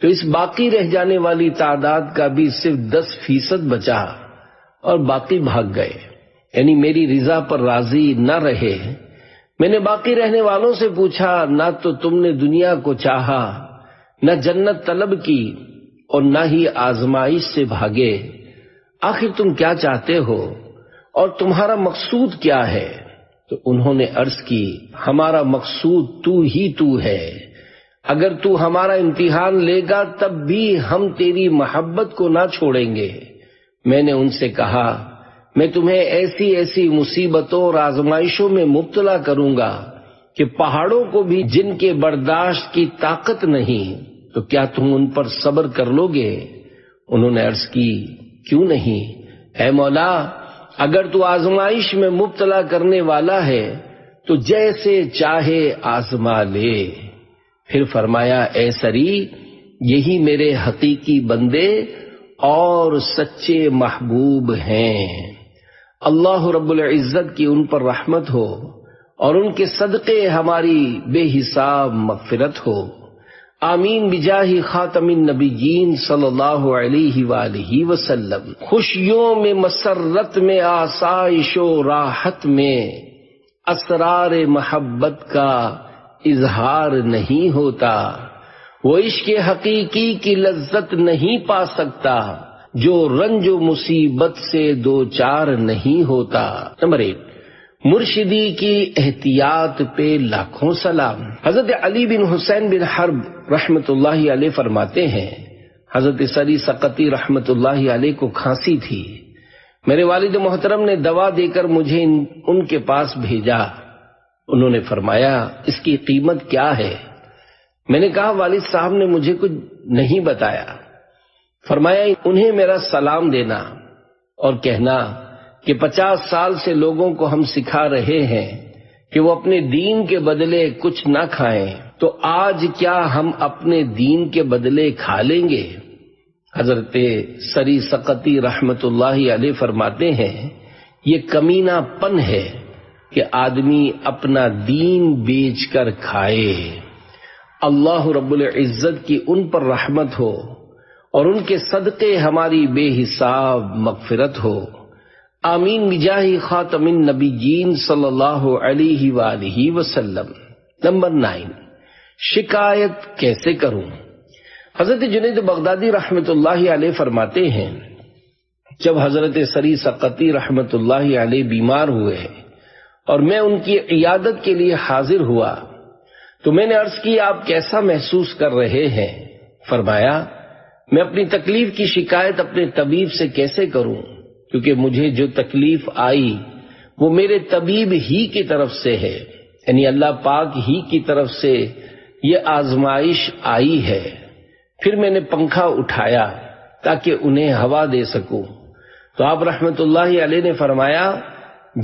تو اس باقی رہ جانے والی تعداد کا بھی صرف 10% بچا اور باقی بھاگ گئے، یعنی میری رضا پر راضی نہ رہے۔ میں نے باقی رہنے والوں سے پوچھا، نہ تو تم نے دنیا کو چاہا، نہ جنت طلب کی، اور نہ ہی آزمائش سے بھاگے، آخر تم کیا چاہتے ہو اور تمہارا مقصود کیا ہے؟ تو انہوں نے عرض کی، ہمارا مقصود تو ہی تو ہے، اگر تو ہمارا امتحان لے گا تب بھی ہم تیری محبت کو نہ چھوڑیں گے۔ میں نے ان سے کہا، میں تمہیں ایسی ایسی مصیبتوں اور آزمائشوں میں مبتلا کروں گا کہ پہاڑوں کو بھی جن کے برداشت کی طاقت نہیں، تو کیا تم ان پر صبر کر لو گے؟ انہوں نے عرض کی، کیوں نہیں، اے مولا، اگر تو آزمائش میں مبتلا کرنے والا ہے تو جیسے چاہے آزما لے۔ پھر فرمایا، اے سری، یہی میرے حقیقی بندے اور سچے محبوب ہیں، اللہ رب العزت کی ان پر رحمت ہو اور ان کے صدقے ہماری بے حساب مغفرت ہو۔ آمین بجاہ خاتم النبیین صلی اللہ علیہ وآلہ وسلم۔ خوشیوں میں مسرت میں آسائش و راحت میں اسرار محبت کا اظہار نہیں ہوتا، وہ عشق حقیقی کی لذت نہیں پا سکتا جو رنج و مصیبت سے دو چار نہیں ہوتا۔ نمبر 8، مرشدی کی احتیاط پہ لاکھوں سلام۔ حضرت علی بن حسین بن حرب رحمت اللہ علیہ فرماتے ہیں، حضرت سری سقطی رحمت اللہ علیہ کو کھانسی تھی، میرے والد محترم نے دوا دے کر مجھے ان کے پاس بھیجا۔ انہوں نے فرمایا، اس کی قیمت کیا ہے؟ میں نے کہا، والد صاحب نے مجھے کچھ نہیں بتایا۔ فرمایا، انہیں میرا سلام دینا اور کہنا کہ 50 سال سے لوگوں کو ہم سکھا رہے ہیں کہ وہ اپنے دین کے بدلے کچھ نہ کھائیں، تو آج کیا ہم اپنے دین کے بدلے کھا لیں گے؟ حضرت سری سقطی رحمت اللہ علیہ فرماتے ہیں، یہ کمینہ پن ہے کہ آدمی اپنا دین بیچ کر کھائے۔ اللہ رب العزت کی ان پر رحمت ہو اور ان کے صدقے ہماری بے حساب مغفرت ہو۔ آمین بجاہ خاتم النبیین صلی اللہ علیہ وآلہ وسلم۔ نمبر 9، شکایت کیسے کروں؟ حضرت جنید بغدادی رحمت اللہ علیہ فرماتے ہیں، جب حضرت سری سقطی رحمت اللہ علیہ بیمار ہوئے اور میں ان کی عیادت کے لیے حاضر ہوا تو میں نے عرض کی، آپ کیسا محسوس کر رہے ہیں؟ فرمایا، میں اپنی تکلیف کی شکایت اپنے طبیب سے کیسے کروں، کیونکہ مجھے جو تکلیف آئی وہ میرے طبیب ہی کی طرف سے ہے، یعنی اللہ پاک ہی کی طرف سے یہ آزمائش آئی ہے۔ پھر میں نے پنکھا اٹھایا تاکہ انہیں ہوا دے سکوں، تو آپ رحمت اللہ علیہ نے فرمایا،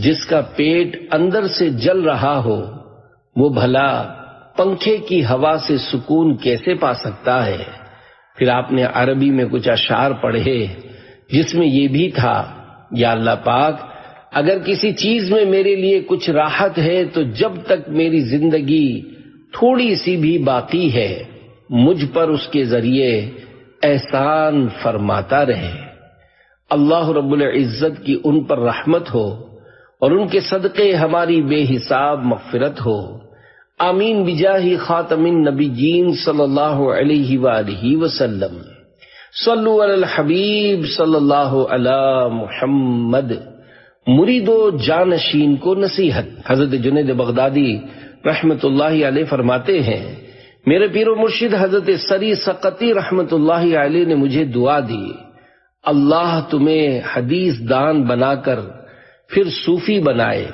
جس کا پیٹ اندر سے جل رہا ہو وہ بھلا پنکھے کی ہوا سے سکون کیسے پا سکتا ہے؟ پھر آپ نے عربی میں کچھ اشعار پڑھے جس میں یہ بھی تھا، یا اللہ پاک، اگر کسی چیز میں میرے لیے کچھ راحت ہے تو جب تک میری زندگی تھوڑی سی بھی باقی ہے مجھ پر اس کے ذریعے احسان فرماتا رہے۔ اللہ رب العزت کی ان پر رحمت ہو اور ان کے صدقے ہماری بے حساب مغفرت ہو۔ آمین بجاہ خاتم النبیین صلی اللہ علیہ وآلہ وسلم۔ صلو علی الحبیب صلی اللہ علی محمد۔ مرید و جانشین کو نصیحت۔ حضرت جنید بغدادی رحمت اللہ علیہ فرماتے ہیں، میرے پیر و مرشد حضرت سری سقطی رحمت اللہ علیہ نے مجھے دعا دی، اللہ تمہیں حدیث دان بنا کر پھر صوفی بنائے،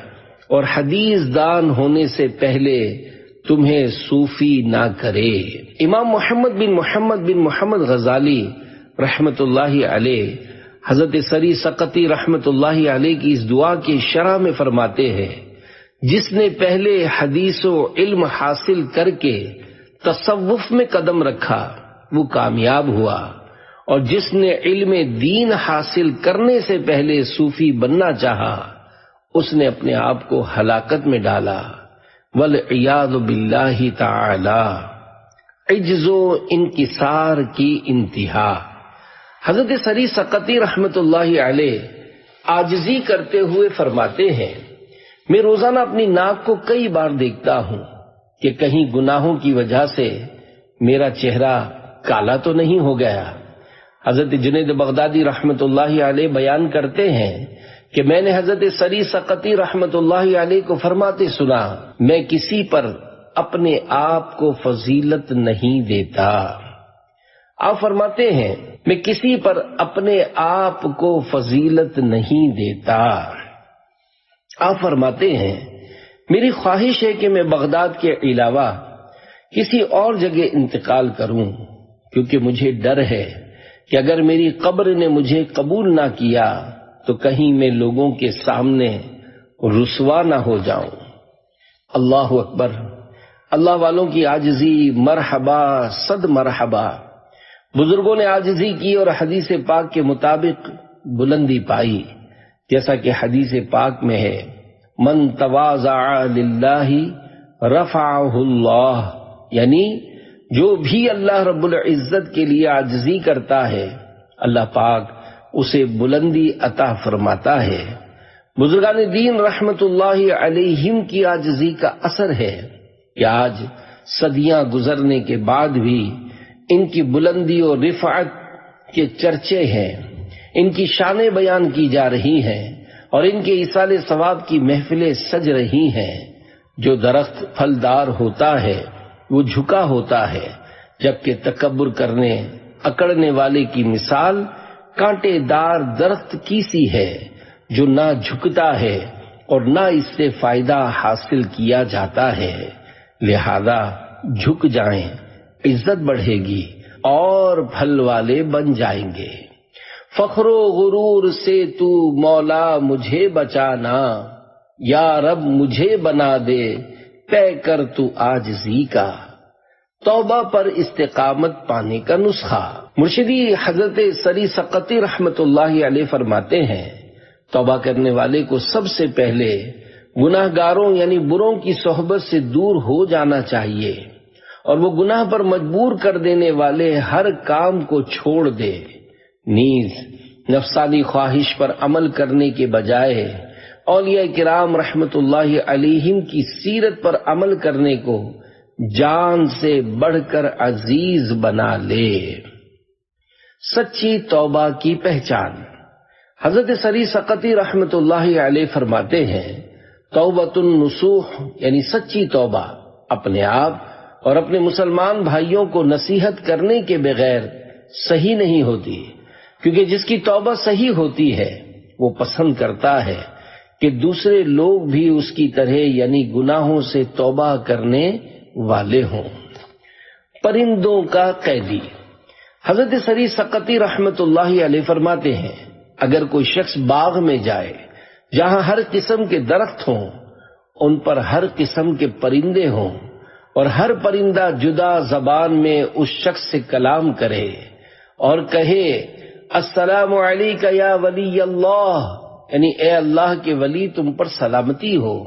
اور حدیث دان ہونے سے پہلے تمہیں صوفی نہ کرے۔ امام محمد بن محمد غزالی رحمت اللہ علیہ حضرت سری سقطی رحمت اللہ علیہ کی اس دعا کی شرح میں فرماتے ہیں، جس نے پہلے حدیث و علم حاصل کر کے تصوف میں قدم رکھا وہ کامیاب ہوا، اور جس نے علم دین حاصل کرنے سے پہلے صوفی بننا چاہا اس نے اپنے آپ کو ہلاکت میں ڈالا۔ والعیاذ باللہ تعالی۔ عجز و انکسار کی انتہا۔ حضرت سری سقطی رحمت اللہ علیہ عاجزی کرتے ہوئے فرماتے ہیں، میں روزانہ اپنی ناک کو کئی بار دیکھتا ہوں کہ کہیں گناہوں کی وجہ سے میرا چہرہ کالا تو نہیں ہو گیا۔ حضرت جنید بغدادی رحمت اللہ علیہ بیان کرتے ہیں کہ میں نے حضرت سری سقطی رحمت اللہ علیہ کو فرماتے سنا، میں کسی پر اپنے آپ کو فضیلت نہیں دیتا۔ آپ فرماتے ہیں، میں کسی پر اپنے آپ کو فضیلت نہیں دیتا۔ آپ فرماتے ہیں، میری خواہش ہے کہ میں بغداد کے علاوہ کسی اور جگہ انتقال کروں، کیونکہ مجھے ڈر ہے کہ اگر میری قبر نے مجھے قبول نہ کیا تو کہیں میں لوگوں کے سامنے رسوا نہ ہو جاؤں۔ اللہ اکبر۔ اللہ والوں کی عاجزی، مرحبا صد مرحبا۔ بزرگوں نے عاجزی کی اور حدیث پاک کے مطابق بلندی پائی، جیسا کہ حدیث پاک میں ہے، من تواضع للہ رفعہ اللہ، یعنی جو بھی اللہ رب العزت کے لیے عاجزی کرتا ہے اللہ پاک اسے بلندی عطا فرماتا ہے۔ بزرگان دین رحمت اللہ علیہم کی عاجزی کا اثر ہے کہ آج صدیاں گزرنے کے بعد بھی ان کی بلندی اور رفعت کے چرچے ہیں، ان کی شانیں بیان کی جا رہی ہیں، اور ان کے ایصال ثواب کی محفلیں سج رہی ہیں۔ جو درخت پھلدار ہوتا ہے وہ جھکا ہوتا ہے، جبکہ تکبر کرنے اکڑنے والے کی مثال کانٹے دار درخت کی سی ہے، جو نہ جھکتا ہے اور نہ اس سے فائدہ حاصل کیا جاتا ہے۔ لہذا جھک جائیں، عزت بڑھے گی اور پھل والے بن جائیں گے۔ فخر و غرور سے تو مولا مجھے بچانا، یا رب مجھے بنا دے طے کر تو عاجزی کا۔ توبہ پر استقامت پانے کا نسخہ۔ مرشدی حضرت سری سقطی رحمت اللہ علیہ فرماتے ہیں، توبہ کرنے والے کو سب سے پہلے گناہ گاروں یعنی بروں کی صحبت سے دور ہو جانا چاہیے، اور وہ گناہ پر مجبور کر دینے والے ہر کام کو چھوڑ دے۔ نیز نفسانی خواہش پر عمل کرنے کے بجائے اولیاء کرام رحمت اللہ علیہم کی سیرت پر عمل کرنے کو جان سے بڑھ کر عزیز بنا لے۔ سچی توبہ کی پہچان۔ حضرت سری سقطی رحمت اللہ علیہ فرماتے ہیں، توبۃ النصوح یعنی سچی توبہ اپنے آپ اور اپنے مسلمان بھائیوں کو نصیحت کرنے کے بغیر صحیح نہیں ہوتی، کیونکہ جس کی توبہ صحیح ہوتی ہے وہ پسند کرتا ہے کہ دوسرے لوگ بھی اس کی طرح یعنی گناہوں سے توبہ کرنے والے ہوں۔ پرندوں کا قیدی۔ حضرت سری سقطی رحمت اللہ علیہ فرماتے ہیں، اگر کوئی شخص باغ میں جائے جہاں ہر قسم کے درخت ہوں، ان پر ہر قسم کے پرندے ہوں، اور ہر پرندہ جدا زبان میں اس شخص سے کلام کرے اور کہے السلام علیک یا ولی اللہ، یعنی اے اللہ کے ولی تم پر سلامتی ہو،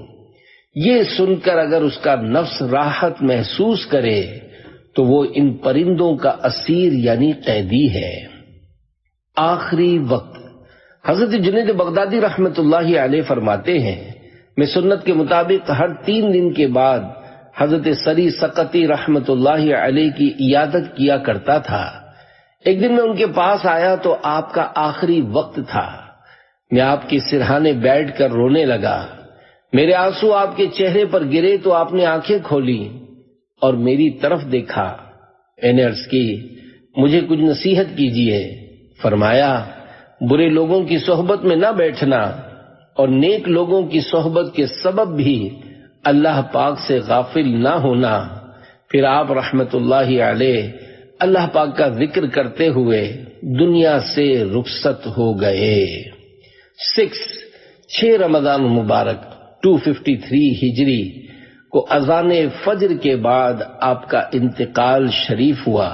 یہ سن کر اگر اس کا نفس راحت محسوس کرے تو وہ ان پرندوں کا اسیر یعنی قیدی ہے۔ آخری وقت۔ حضرت جنید بغدادی رحمت اللہ علیہ فرماتے ہیں، میں سنت کے مطابق ہر 3 دن کے بعد حضرت سری سقطی رحمت اللہ علیہ کی عیادت کیا کرتا تھا۔ ایک دن میں ان کے پاس آیا تو آپ کا آخری وقت تھا۔ میں آپ کے سرہانے بیٹھ کر رونے لگا۔ میرے آنسو آپ کے چہرے پر گرے تو آپ نے آنکھیں کھولی اور میری طرف دیکھا۔ میں نے عرض کی، مجھے کچھ نصیحت کیجیے۔ فرمایا، برے لوگوں کی صحبت میں نہ بیٹھنا اور نیک لوگوں کی صحبت کے سبب بھی اللہ پاک سے غافل نہ ہونا۔ پھر آپ رحمت اللہ علیہ اللہ پاک کا ذکر کرتے ہوئے دنیا سے رخصت ہو گئے۔ 6 رمضان مبارک 253 ہجری کو اذان فجر کے بعد آپ کا انتقال شریف ہوا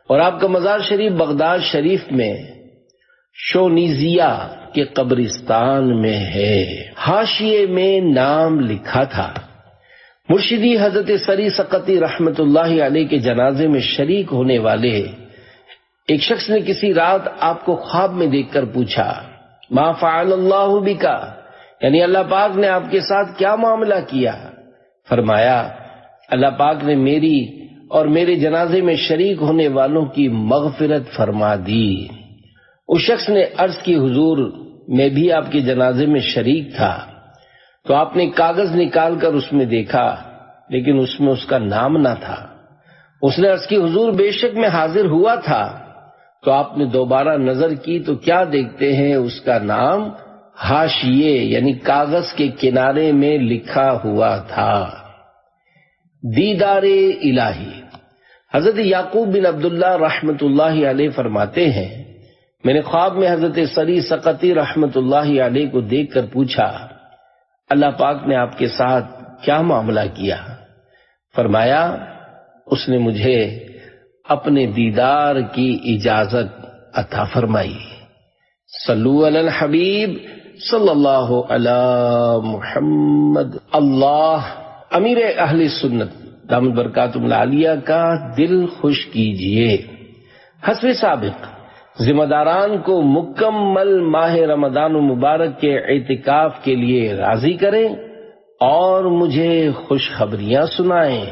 اور آپ کا مزار شریف بغداد شریف میں شونیزیہ کے قبرستان میں ہے۔ حاشیے میں نام لکھا تھا، مرشدی حضرت سری سقطی رحمت اللہ علیہ کے جنازے میں شریک ہونے والے ایک شخص نے کسی رات آپ کو خواب میں دیکھ کر پوچھا، ما فعل اللہ بکا، یعنی اللہ پاک نے آپ کے ساتھ کیا معاملہ کیا؟ فرمایا، اللہ پاک نے میری اور میرے جنازے میں شریک ہونے والوں کی مغفرت فرما دی۔ اس شخص نے عرض کی، حضور میں بھی آپ کے جنازے میں شریک تھا۔ تو آپ نے کاغذ نکال کر اس میں دیکھا، لیکن اس میں اس کا نام نہ تھا۔ اس نے عرض کی، حضور بے شک میں حاضر ہوا تھا۔ تو آپ نے دوبارہ نظر کی تو کیا دیکھتے ہیں؟ اس کا نام حاشیے یعنی کاغذ کے کنارے میں لکھا ہوا تھا۔ دیدار الہی۔ حضرت یعقوب بن عبداللہ رحمت اللہ علیہ فرماتے ہیں، میں نے خواب میں حضرت سری سقطی رحمت اللہ علیہ کو دیکھ کر پوچھا، اللہ پاک نے آپ کے ساتھ کیا معاملہ کیا؟ فرمایا، اس نے مجھے اپنے دیدار کی اجازت عطا فرمائی۔ صلو علی الحبیب صلی اللہ علی محمد۔ اللہ امیر اہل سنت دامت برکاتہم العالیہ کا دل خوش کیجئے۔ حسب سابق ذمہ داران کو مکمل ماہ رمضان مبارک کے اعتکاف کے لیے راضی کریں اور مجھے خوشخبریاں سنائیں۔